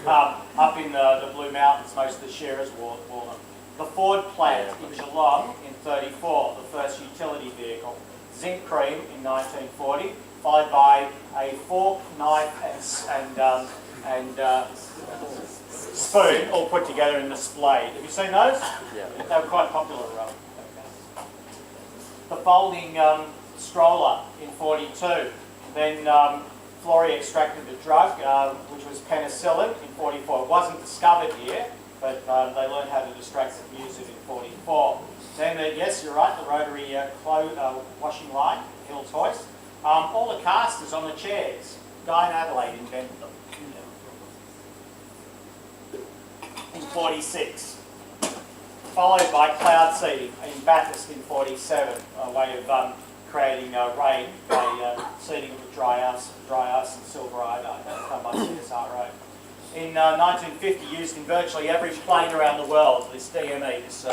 Up in the Blue Mountains, most of the shearers wore them. The Ford plant in Geelong in 34, the first utility vehicle. Zinc cream in 1940, followed by a fork, knife and spoon all put together in this blade. Have you seen those? Yeah. They were quite popular. folding stroller in 42. Then Flory extracted the drug, which was penicillin, in 44. It wasn't discovered here, but they learned how to distract it and use it in 44. Then, yes, you're right, the rotary washing line, Hill's hoist. All the casters on the chairs, Guy and Adelaide invented them. In 46. Followed by cloud seeding in Bathurst in 47, a way of creating rain by seeding it with dry ice and silver iodide, done by CSIRO. In 1950, used in virtually every plane around the world, this DME, this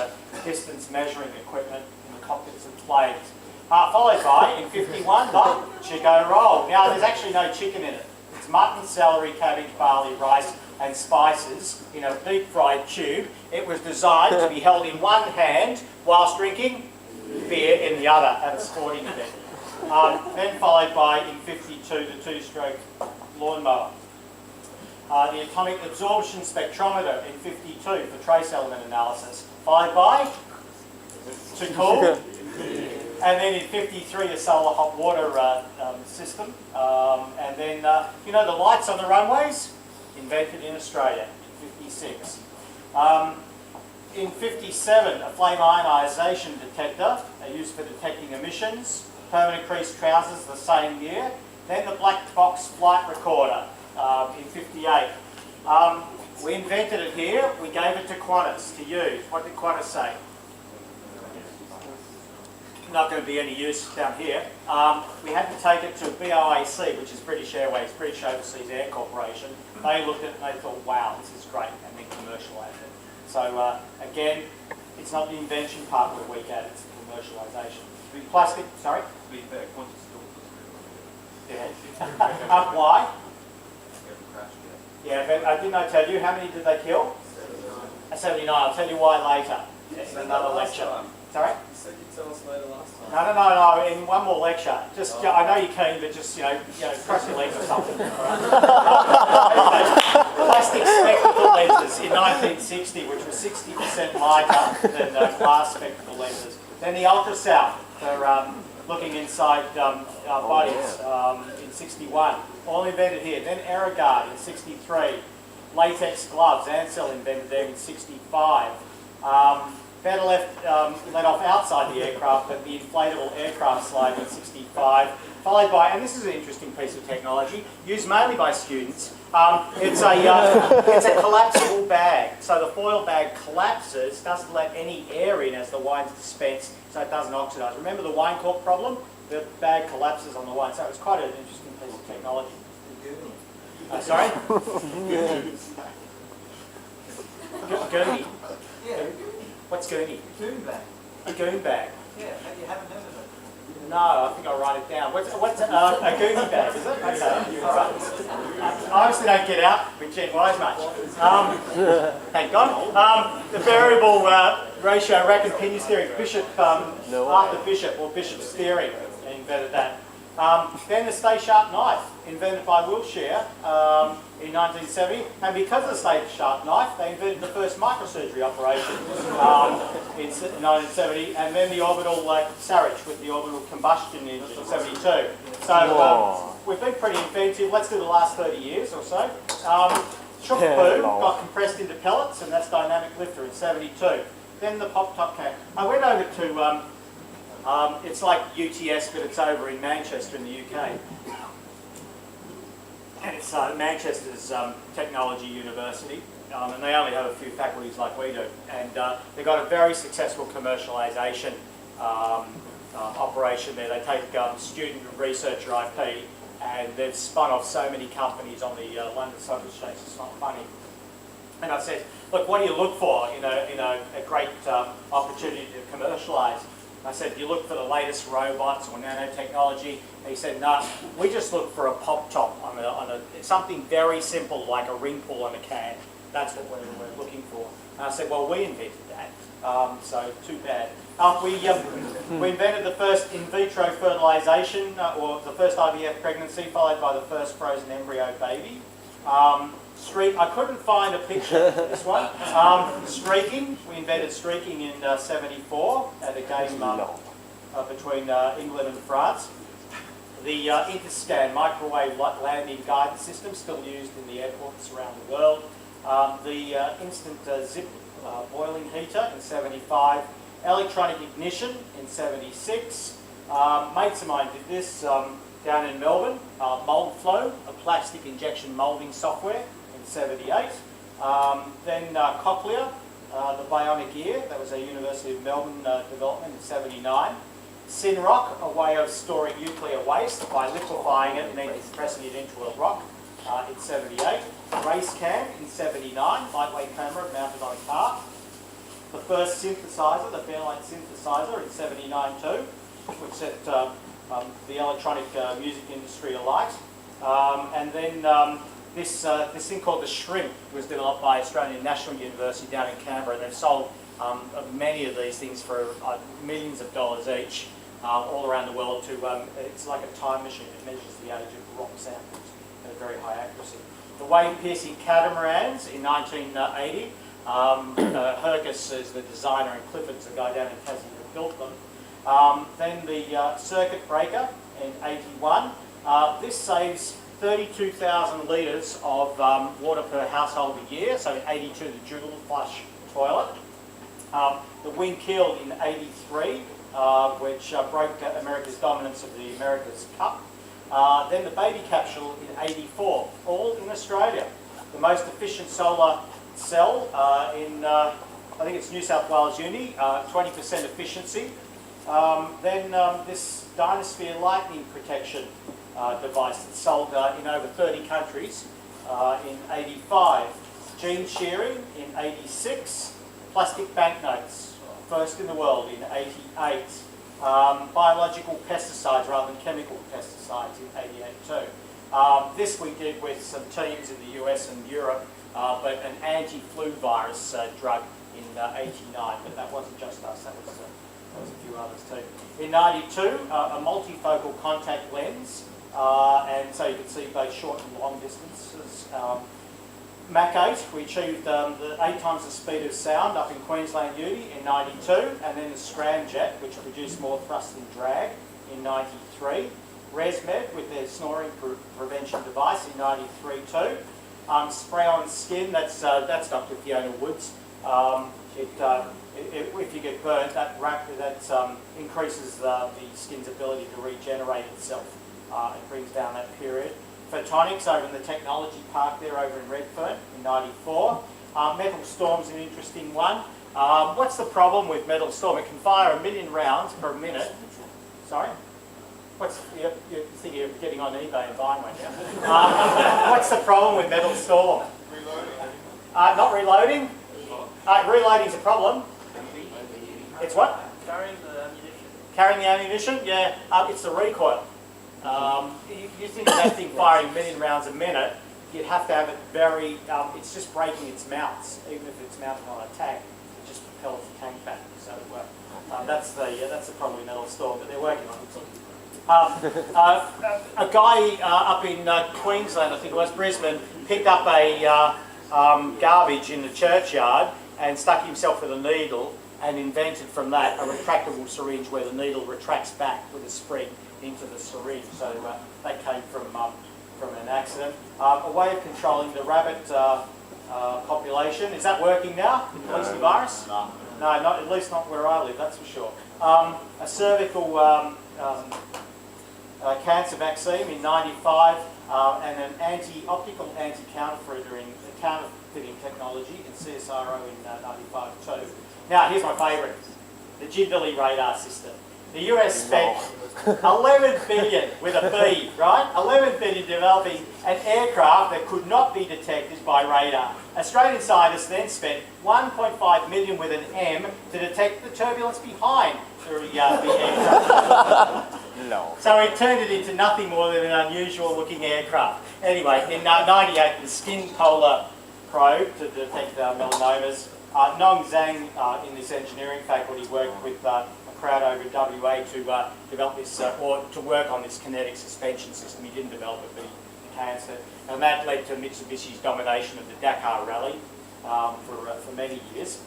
distance measuring equipment in the cockpits of planes. Followed by, in 51, the Chico roll. Now, there's actually no chicken in it. It's mutton, celery, cabbage, barley, rice, and spices in a deep fried tube. It was designed to be held in one hand whilst drinking beer in the other at a sporting event. Then followed by, in 52, the two-stroke lawnmower. The atomic absorption spectrometer in 52 for trace element analysis. Followed by, too cool. And then in 53, a solar hot water system. And then, you know, the lights on the runways? Invented in Australia in 56. In 57, a flame ionisation detector used for detecting emissions. Permanent crease trousers the same year. Then the black box flight recorder in 58. We invented it here. We gave it to Qantas to use. What did Qantas say? Not going to be any use down here. We had to take it to BOAC, which is British Airways, British Overseas Air Corporation. They looked at it and they thought, wow, this is great, and then commercialised it. So again, it's not the invention part we're weak at, it's the commercialisation. Plastic, sorry? To be fair, Qantas still Yeah. Why? crashed Yeah, but didn't I tell you how many did they kill? 79. I'll tell you why later. In another lecture. Sorry? You said you'd tell us later last time. No, in one more lecture. Just, I know you're keen, but just, cross your legs or something. Plastic spectacle lenses in 1960, which was 60% lighter than glass spectacle lenses. Then the ultrasound for looking inside bodies in 61. All invented here. Then Aerogard in 63. Latex gloves, Ansel invented them in 65. Better let off outside the aircraft, but the inflatable aircraft slide in 65, followed by, and this is an interesting piece of technology, used mainly by students. It's a collapsible bag. So the foil bag collapses, doesn't let any air in as the wine's dispensed, so it doesn't oxidise. Remember the wine cork problem? The bag collapses on the wine, so it's quite an interesting piece of technology. Sorry? Gurney. Yeah. What's Gurney? Goon bag. A goon bag. Yeah, you haven't heard of it. No, I think I'll write it down. What's a Gooney bag, is it? Okay. I obviously don't get out with Gen Y's much. Thank God. The variable ratio rack and pinion steering, Bishop, Arthur Bishop, or Bishop steering, invented that. Then the stay sharp knife, invented by Wilshire in 1970, and because of the stay sharp knife, they invented the first microsurgery operation in 1970, and then the orbital Sarich with the orbital combustion engine in 72. So we've been pretty inventive. Let's do the last 30 years or so. Shook boom got compressed into pellets, and that's dynamic lifter in 72. Then the pop-top can. I went over to it's like UTS, but it's over in Manchester in the UK. And it's Manchester's technology university, and they only have a few faculties like we do. And they've got a very successful commercialisation operation there. They take student and researcher IP, and they've spun off so many companies on the London Stock Exchange, it's not funny. And I said, look, what do you look for in a great opportunity to commercialise? I said, do you look for the latest robots or nanotechnology? And he said, no, we just look for a pop top on something very simple like a ring pull on a can. That's what we're looking for. And I said, well, we invented that, so too bad. We invented the first in vitro fertilisation, or the first IVF pregnancy, followed by the first frozen embryo baby. I couldn't find a picture of this one. Streaking, we invented streaking in 74 at a game between England and France. The Interscan microwave landing guidance system, still used in the airports around the world. The instant zip boiling heater in 75. Electronic ignition in 76. Mates of mine did this down in Melbourne. Mould flow, a plastic injection moulding software in 78. Then Cochlear, the bionic ear, that was a University of Melbourne development in 79. Synrock, a way of storing nuclear waste by liquefying it and then compressing it into a rock in 78. Racecam in 79, lightweight camera mounted on a car. The first synthesizer, the Fairlight synthesizer in 79 too, which set the electronic music industry alight. And then this thing called the Shrimp was developed by Australian National University down in Canberra. They've sold many of these things for millions of dollars each all around the world. It's like a time machine. It measures the age of rock samples at a very high accuracy. The wave-piercing catamarans in 1980. Hercus is the designer and Clifford's the guy down in Tassie that built them. Then the circuit breaker in 81. This saves 32,000 litres of water per household a year, so in 82 the dual flush toilet. The wing keel in 83, which broke America's dominance of the America's Cup. Then the baby capsule in 84, all in Australia. The most efficient solar cell in, I think it's New South Wales Uni, 20% efficiency. Then this Dynasphere lightning protection device that's sold in over 30 countries in 85. Gene shearing in 86. Plastic banknotes, first in the world in 88. Biological pesticides rather than chemical pesticides in 88 too. This we did with some teams in the US and Europe, but an anti-flu virus drug in 89, but that wasn't just us, that was a few others too. In 92, a multifocal contact lens, and so you can see both short and long distances. Mach 8, we achieved the 8 times the speed of sound up in Queensland Uni in 92, and then the scramjet, which produced more thrust and drag in 93. ResMed with their snoring prevention device in 93 too. Spray on skin, that's Dr. Fiona Woods. If you get burnt, that increases the skin's ability to regenerate itself. It brings down that period. Photonics over in the technology park there over in Redfern in 94. Metal Storm's an interesting one. What's the problem with Metal Storm? It can fire 1 million rounds per minute. Sorry? You think you're getting on eBay and buying one now? What's the problem with Metal Storm? Reloading. Not reloading? Reloading's a problem. It's what? Carrying the ammunition. Carrying the ammunition? Yeah, it's the recoil. You think that thing firing 1 million rounds a minute, you'd have to have it very, it's just breaking its mounts. Even if it's mounted on a tank, it just propels the tank back. So that's the problem with Metal Storm, but they're working on it. A guy up in Queensland, I think it was Brisbane, picked up a garbage in the churchyard and stuck himself with a needle and invented from that a retractable syringe where the needle retracts back with a spring into the syringe. So that came from an accident. A way of controlling the rabbit population. Is that working now? Police virus? No. No, not, at least not where I live, that's for sure. A cervical cancer vaccine in 95, and an optical anti-counterfeiting technology in CSIRO in 95 too. Now, here's my favourite, the Jindalee radar system. The US spent 11 billion with a B, right? 11 billion developing an aircraft that could not be detected by radar. Australian scientists then spent 1.5 million with an M to detect the turbulence behind the aircraft. No. So it turned it into nothing more than an unusual looking aircraft. Anyway, in 98, the skin polar probe to detect melanomas. Nong Zhang in this engineering faculty worked with a crowd over in WA to develop this, or to work on this kinetic suspension system. He didn't develop it, but he enhanced it. And that led to Mitsubishi's domination of the Dakar Rally for many years.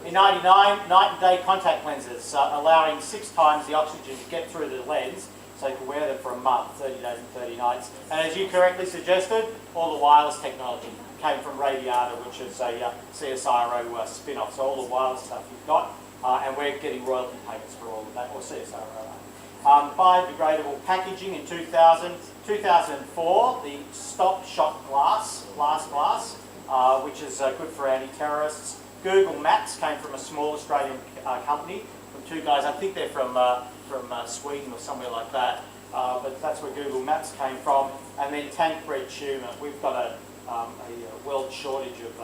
In 99, night and day contact lenses, allowing 6 times the oxygen to get through the lens, so you can wear them for a month, 30 days and 30 nights. And as you correctly suggested, all the wireless technology came from Radiata, which is a CSIRO spin-off. So all the wireless stuff you've got, and we're getting royalty payments for all of that, or CSIRO. Biodegradable packaging in 2000. 2004, the Stop Shot glass, which is good for anti-terrorists. Google Maps came from a small Australian company, from 2 guys, I think they're from Sweden or somewhere like that, but that's where Google Maps came from. And then tank breed tuna. We've got a world shortage of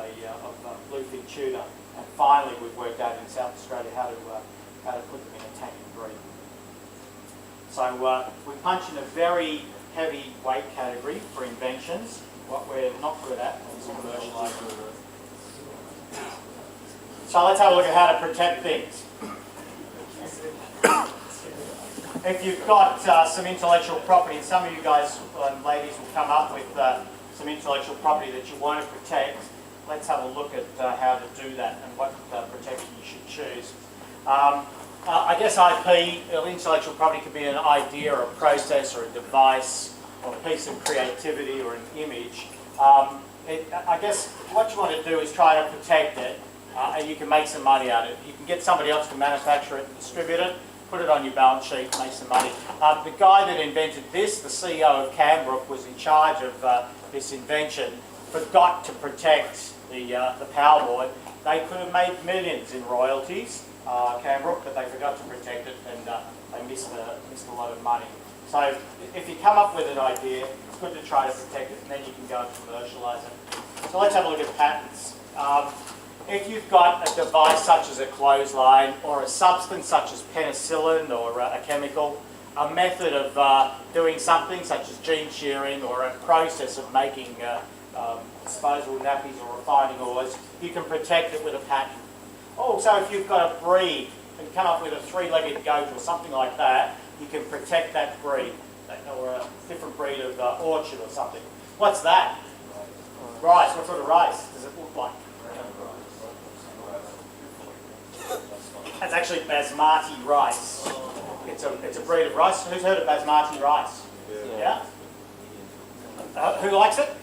bluefin tuna, and finally we've worked out in South Australia how to put them in a tank and breed. So we punch in a very heavy weight category for inventions. What we're not good at is commercialising. So let's have a look at how to protect things. If you've got some intellectual property, and some of you guys and ladies will come up with some intellectual property that you want to protect, let's have a look at how to do that and what protection you should choose. I guess IP, intellectual property, could be an idea or a process or a device or a piece of creativity or an image. I guess what you want to do is try to protect it, and you can make some money out of it. You can get somebody else to manufacture it and distribute it, put it on your balance sheet, make some money. The guy that invented this, the CEO of Cambrook, was in charge of this invention, forgot to protect the power board. They could have made millions in royalties, Cambrook, but they forgot to protect it, and they missed a lot of money. So if you come up with an idea, it's good to try to protect it, and then you can go and commercialise it. So let's have a look at patents. If you've got a device such as a clothesline, or a substance such as penicillin, or a chemical, a method of doing something such as gene shearing, or a process of making disposable nappies or refining oils, you can protect it with a patent. Also, if you've got a breed and come up with a 3-legged goat or something like that, you can protect that breed, or a different breed of orchard or something. What's that? Rice. What sort of rice does it look like? That's actually basmati rice. It's a breed of rice. Who's heard of basmati rice? Yeah? Who likes it?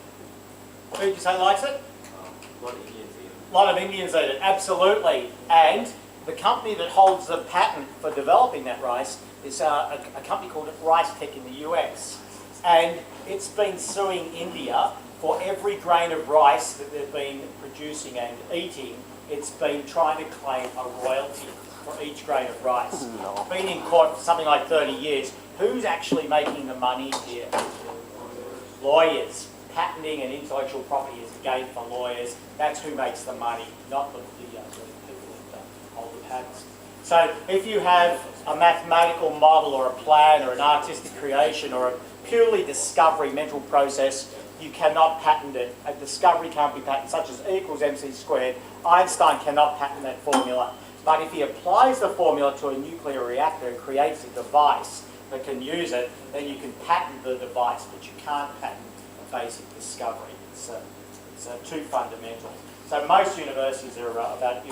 Who did you say likes it? A lot of Indians eat it, absolutely. And the company that holds the patent for developing that rice is a company called Rice Tech in the US. And it's been suing India for every grain of rice that they've been producing and eating. It's been trying to claim a royalty for each grain of rice. It's been in court for something like 30 years. Who's actually making the money here? Lawyers. Patenting and intellectual property is a game for lawyers. That's who makes the money, not the people that hold the patents. So if you have a mathematical model or a plan or an artistic creation or a purely discovery mental process, you cannot patent it. A discovery can't be patented, such as E equals mc squared. Einstein cannot patent that formula. But if he applies the formula to a nuclear reactor and creates a device that can use it, then you can patent the device, but you can't patent a basic discovery. It's too fundamental. So most universities are about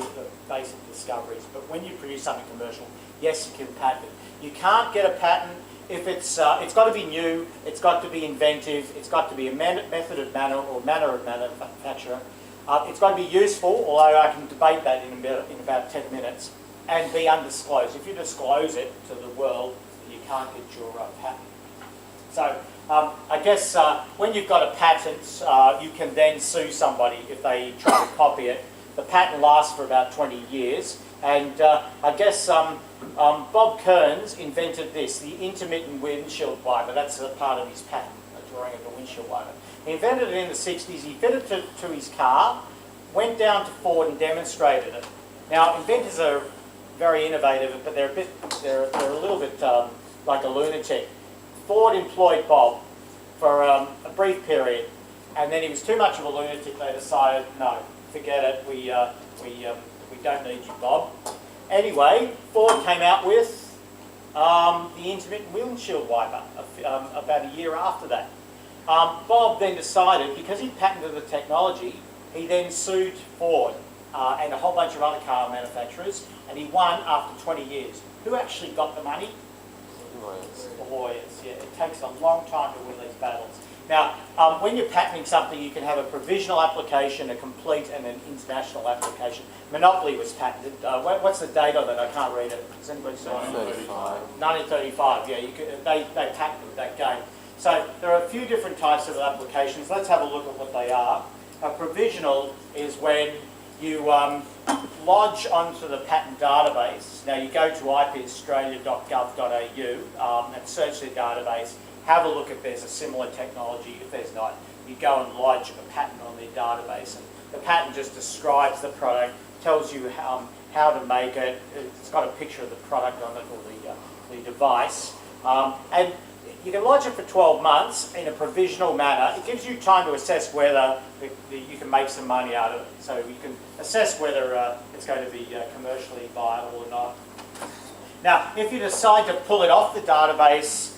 basic discoveries, but when you produce something commercial, yes, you can patent it. You can't get a patent if it's got to be new, it's got to be inventive, it's got to be a method of manner or manner of manufacture. It's got to be useful, although I can debate that in about 10 minutes, and be undisclosed. If you disclose it to the world, you can't get your patent. So I guess when you've got a patent, you can then sue somebody if they try to copy it. The patent lasts for about 20 years, and I guess Bob Kearns invented this, the intermittent windshield wiper. That's a part of his patent, a drawing of the windshield wiper. He invented it in the 60s, he fitted it to his car, went down to Ford and demonstrated it. Now, inventors are very innovative, but they're a little bit like a lunatic. Ford employed Bob for a brief period, and then he was too much of a lunatic. They decided, no, forget it, we don't need you, Bob. Anyway, Ford came out with the intermittent windshield wiper about a year after that. Bob then decided, because he patented the technology, he then sued Ford and a whole bunch of other car manufacturers, and he won after 20 years. Who actually got the money? The lawyers. Yeah, it takes a long time to win these battles. Now, when you're patenting something, you can have a provisional application, a complete, and an international application. Monopoly was patented. What's the date of it? I can't read it. Does anybody see it? 1935. Yeah, they patented that game. So there are a few different types of applications. Let's have a look at what they are. A provisional is when you lodge onto the patent database. Now you go to ipaustralia.gov.au and search the database. Have a look if there's a similar technology. If there's not, you go and lodge a patent on their database. And the patent just describes the product, tells you how to make it. It's got a picture of the product on it or the device. And you can lodge it for 12 months in a provisional manner. It gives you time to assess whether you can make some money out of it. So you can assess whether it's going to be commercially viable or not. Now, if you decide to pull it off the database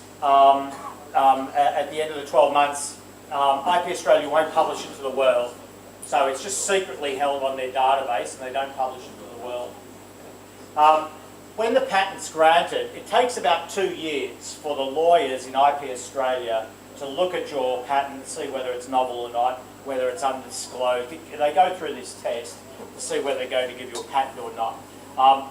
at the end of the 12 months, IP Australia won't publish it to the world. So it's just secretly held on their database and they don't publish it to the world. When the patent's granted, it takes about 2 years for the lawyers in IP Australia to look at your patent and see whether it's novel or not, whether it's undisclosed. They go through this test to see whether they're going to give you a patent or not.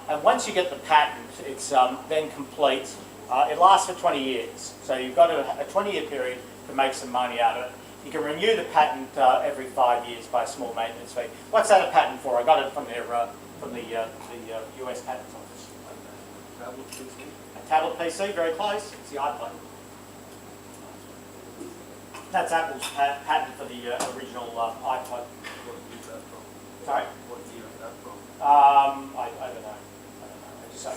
And once you get the patent, it's then complete. It lasts for 20 years. So you've got a 20-year period to make some money out of it. You can renew the patent every 5 years by a small maintenance fee. What's that a patent for? I got it from the US Patents Office. Tablet PC. A tablet PC, very close. It's the iPod. That's Apple's patent for the original iPod. What year is that from? Sorry? What year is that from? I don't know. I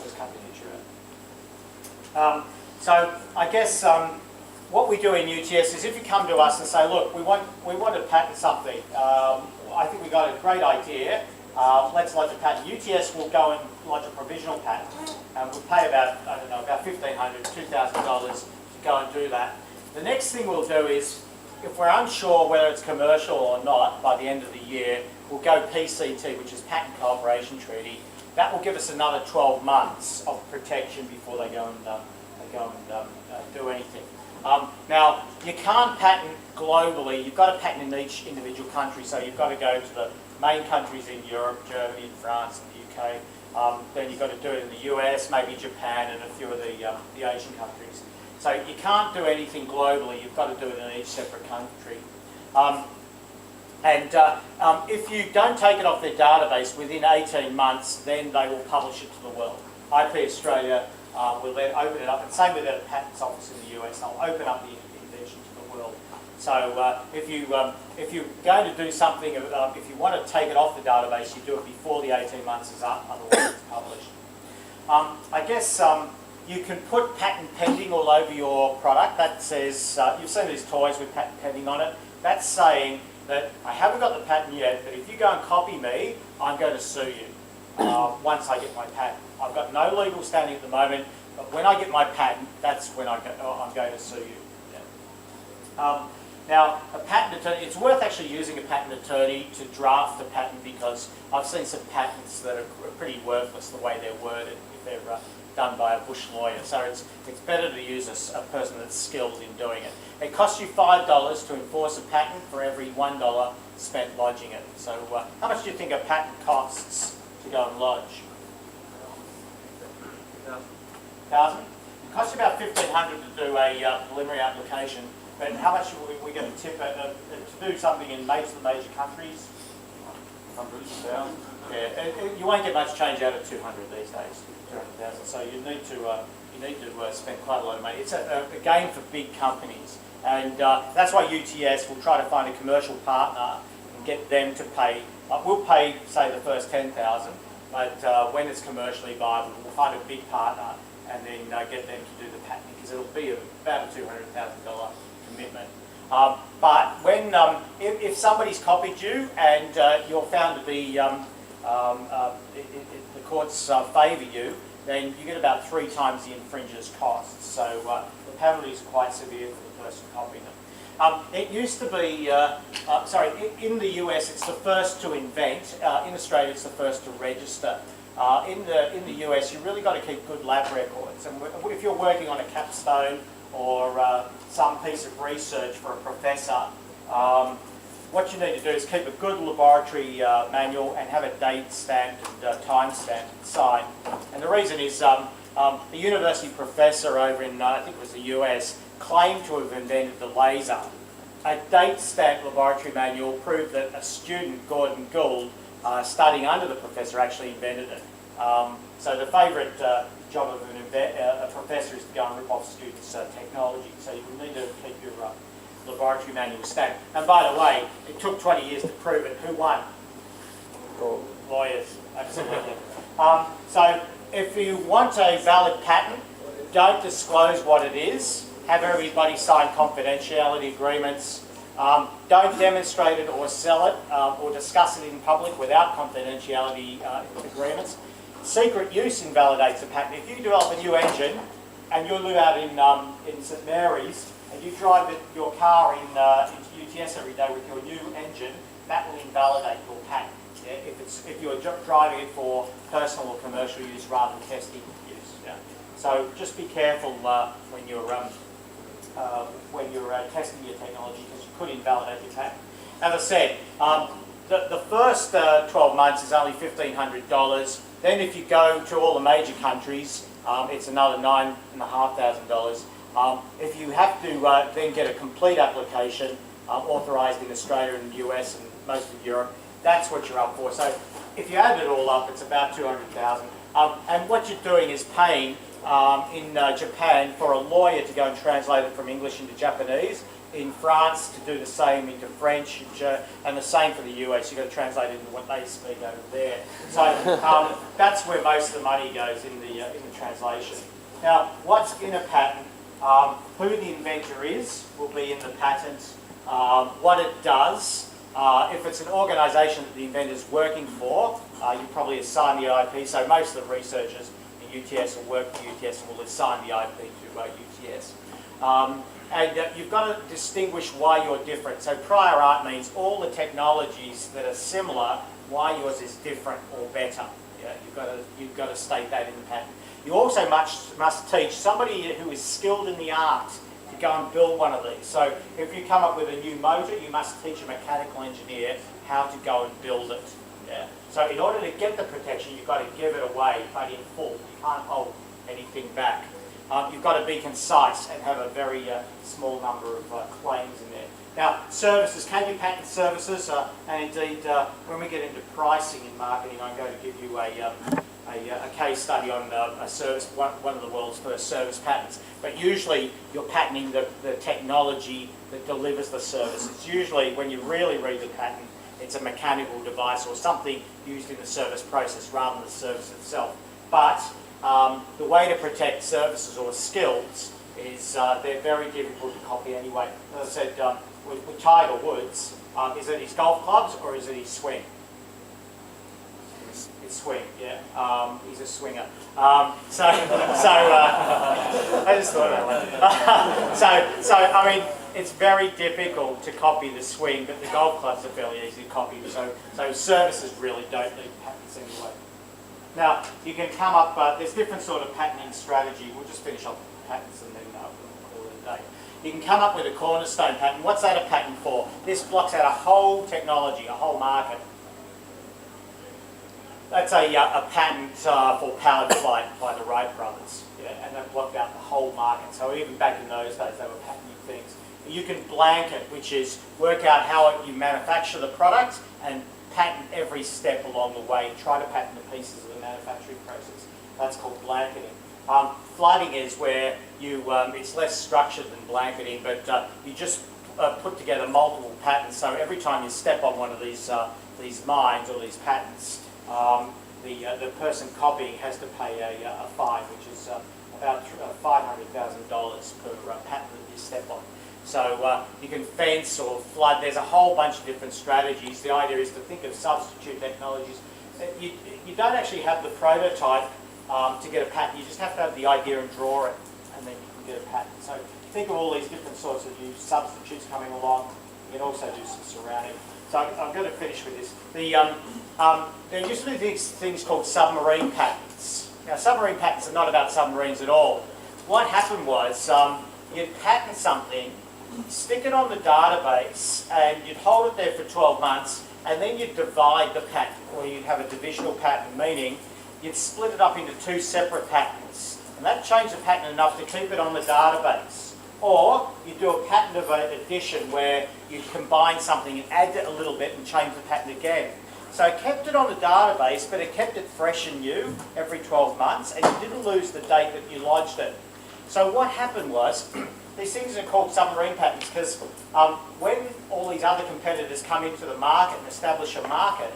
just cut the picture out. So I guess what we do in UTS is if you come to us and say, look, we want to patent something. I think we got a great idea. Let's lodge a patent. UTS will go and lodge a provisional patent, and we'll pay about $1,500, $2,000 to go and do that. The next thing we'll do is, if we're unsure whether it's commercial or not by the end of the year, we'll go PCT, which is Patent Cooperation Treaty. That will give us another 12 months of protection before they go and do anything. Now, you can't patent globally. You've got to patent in each individual country, so you've got to go to the main countries in Europe, Germany, France, and the UK. Then you've got to do it in the US, maybe Japan, and a few of the Asian countries. So you can't do anything globally. You've got to do it in each separate country. If you don't take it off their database within 18 months, then they will publish it to the world. IP Australia will then open it up, and same with the Patents Office in the US. They'll open up the invention to the world. So if you're going to do something, if you want to take it off the database, you do it before the 18 months is up, otherwise it's published. I guess you can put patent pending all over your product. That says, you've seen these toys with patent pending on it. That's saying that I haven't got the patent yet, but if you go and copy me, I'm going to sue you once I get my patent. I've got no legal standing at the moment, but when I get my patent, that's when I'm going to sue you. Yeah. Now, a patent attorney, it's worth actually using a patent attorney to draft the patent because I've seen some patents that are pretty worthless the way they're worded if they're done by a bush lawyer. So it's better to use a person that's skilled in doing it. It costs you $5 to enforce a patent for every $1 spent lodging it. So how much do you think a patent costs to go and lodge? $1,000? It costs you about $1,500 to do a preliminary application. But how much are we going to tip to do something in most of the major countries? 100,000. Yeah, you won't get much change out of 200 these days. 200,000. So you need to spend quite a lot of money. It's a game for big companies, and that's why UTS will try to find a commercial partner and get them to pay. We'll pay, say, the first 10,000, but when it's commercially viable, we'll find a big partner and then get them to do the patent because it'll be about a $200,000 commitment. But when if somebody's copied you and you're found to be the courts favour you, then you get about 3 times the infringer's costs. So the penalties are quite severe for the person copying them. It used to be, in the US it's the first to invent, in Australia it's the first to register. In the US you really got to keep good lab records, and if you're working on a capstone or some piece of research for a professor, what you need to do is keep a good laboratory manual and have a date stamped and time stamped and signed. And the reason is a university professor over in, I think it was the US, claimed to have invented the laser. A date stamped laboratory manual proved that a student, Gordon Gould, studying under the professor, actually invented it. So the favourite job of a professor is to go and rip off students' technology. So you need to keep your laboratory manual stamped. And by the way, it took 20 years to prove it. Who won? Gold. Lawyers, absolutely. So if you want a valid patent, don't disclose what it is. Have everybody sign confidentiality agreements. Don't demonstrate it or sell it or discuss it in public without confidentiality agreements. Secret use invalidates a patent. If you develop a new engine and you live out in St Mary's and you drive your car into UTS every day with your new engine, that will invalidate your patent. Yeah? If you're driving it for personal or commercial use rather than testing use. Yeah? So just be careful when you're testing your technology, because you could invalidate your patent. As I said, the first 12 months is only $1,500. Then if you go to all the major countries, it's another $9,500. If you have to then get a complete application authorised in Australia and the US and most of Europe, that's what you're up for. So if you add it all up, it's about $200,000. And what you're doing is paying in Japan for a lawyer to go and translate it from English into Japanese. In France to do the same into French, and the same for the US. You've got to translate it into what they speak over there. So that's where most of the money goes in the translation. Now, what's in a patent? Who the inventor is will be in the patent. What it does. If it's an organisation that the inventor is working for, you probably assign the IP. So most of the researchers in UTS will work for UTS and will assign the IP to UTS. And you've got to distinguish why you're different. So prior art means all the technologies that are similar, why yours is different or better. Yeah, you've got to state that in the patent. You also must teach somebody who is skilled in the art to go and build one of these. So if you come up with a new motor, you must teach a mechanical engineer how to go and build it. Yeah. So in order to get the protection, you've got to give it away, but in full. You can't hold anything back. You've got to be concise and have a very small number of claims in there. Now, services, can you patent services? And indeed, when we get into pricing in marketing, I'm going to give you a case study on a service, one of the world's first service patents. But usually, you're patenting the technology that delivers the service. It's usually, when you really read the patent, it's a mechanical device or something used in the service process rather than the service itself. But the way to protect services or skills is they're very difficult to copy anyway. As I said, with Tiger Woods, is it his golf clubs or is it his swing? It's swing, yeah. He's a swinger. I just thought of that. So I mean, it's very difficult to copy the swing, but the golf clubs are fairly easy to copy. So services really don't need patents anyway. Now, you can come up, there's different sort of patenting strategy. We'll just finish up with patents and then we'll call it a day. You can come up with a cornerstone patent. What's that a patent for? This blocks out a whole technology, a whole market. That's a patent for powered flight by the Wright brothers. Yeah, and that blocked out the whole market. So even back in those days, they were patenting things. You can blanket, which is work out how you manufacture the product and patent every step along the way. Try to patent the pieces of the manufacturing process. That's called blanketing. Flooding is where you it's less structured than blanketing, but you just put together multiple patents. So every time you step on one of these mines or these patents, the person copying has to pay a fine, which is about $500,000 per patent that you step on. So you can fence or flood. There's a whole bunch of different strategies. The idea is to think of substitute technologies. You don't actually have the prototype to get a patent. You just have to have the idea and draw it, and then you can get a patent. So think of all these different sorts of new substitutes coming along. You can also do some surrounding. So I'm going to finish with this. There used to be these things called submarine patents. Now, submarine patents are not about submarines at all. What happened was you'd patent something, stick it on the database, and you'd hold it there for 12 months, and then you'd divide the patent, or you'd have a divisional patent, meaning you'd split it up into two separate patents. And that changed the patent enough to keep it on the database. Or you do a patent of an addition where you combine something and add it a little bit and change the patent again. So it kept it on the database, but it kept it fresh and new every 12 months, and you didn't lose the date that you lodged it. So what happened was, these things are called submarine patents because when all these other competitors come into the market and establish a market,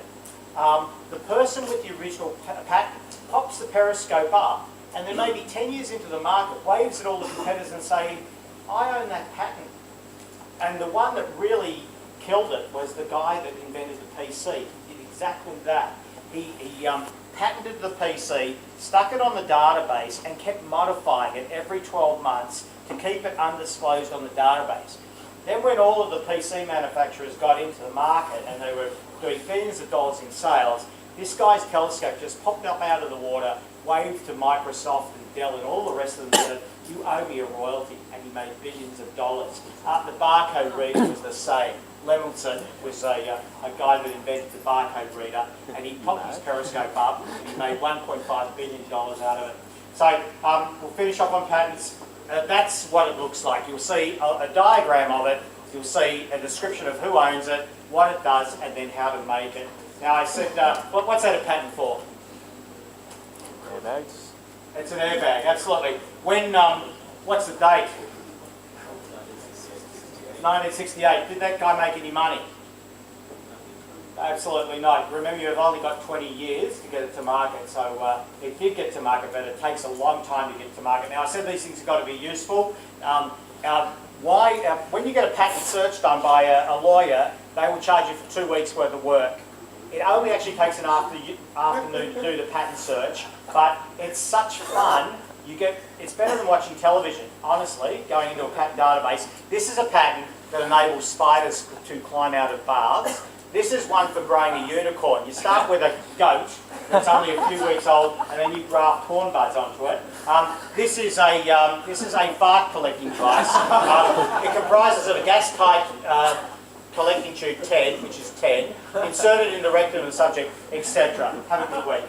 the person with the original patent pops the periscope up, and then maybe 10 years into the market, waves at all the competitors and saying, I own that patent. And the one that really killed it was the guy that invented the PC. He did exactly that. He patented the PC, stuck it on the database, and kept modifying it every 12 months to keep it undisclosed on the database. Then when all of the PC manufacturers got into the market and they were doing billions of dollars in sales, this guy's telescope just popped up out of the water, waved to Microsoft and Dell and all the rest of them, said, you owe me a royalty, and he made billions of dollars. The barcode reader was the same. Lemelson was a guy that invented the barcode reader, and he popped his periscope up and he made $1.5 billion out of it. So we'll finish off on patents. That's what it looks like. You'll see a diagram of it. You'll see a description of who owns it, what it does, and then how to make it. Now I said, what's that a patent for? Airbags. It's an airbag, absolutely. When, what's the date? 1968. Did that guy make any money? Absolutely not. Remember, you've only got 20 years to get it to market, so it did get to market, but it takes a long time to get to market. Now, I said these things have got to be useful. When you get a patent search done by a lawyer, they will charge you for 2 weeks' worth of work. It only actually takes an afternoon to do the patent search, but it's such fun. It's better than watching television, honestly, going into a patent database. This is a patent that enables spiders to climb out of baths. This is one for growing a unicorn. You start with a goat that's only a few weeks old, and then you graft corn buds onto it. This is a fart collecting device. It comprises of a gas-tight collecting tube 10, which is 10, inserted in the rectum of the subject, etc. Have a good week.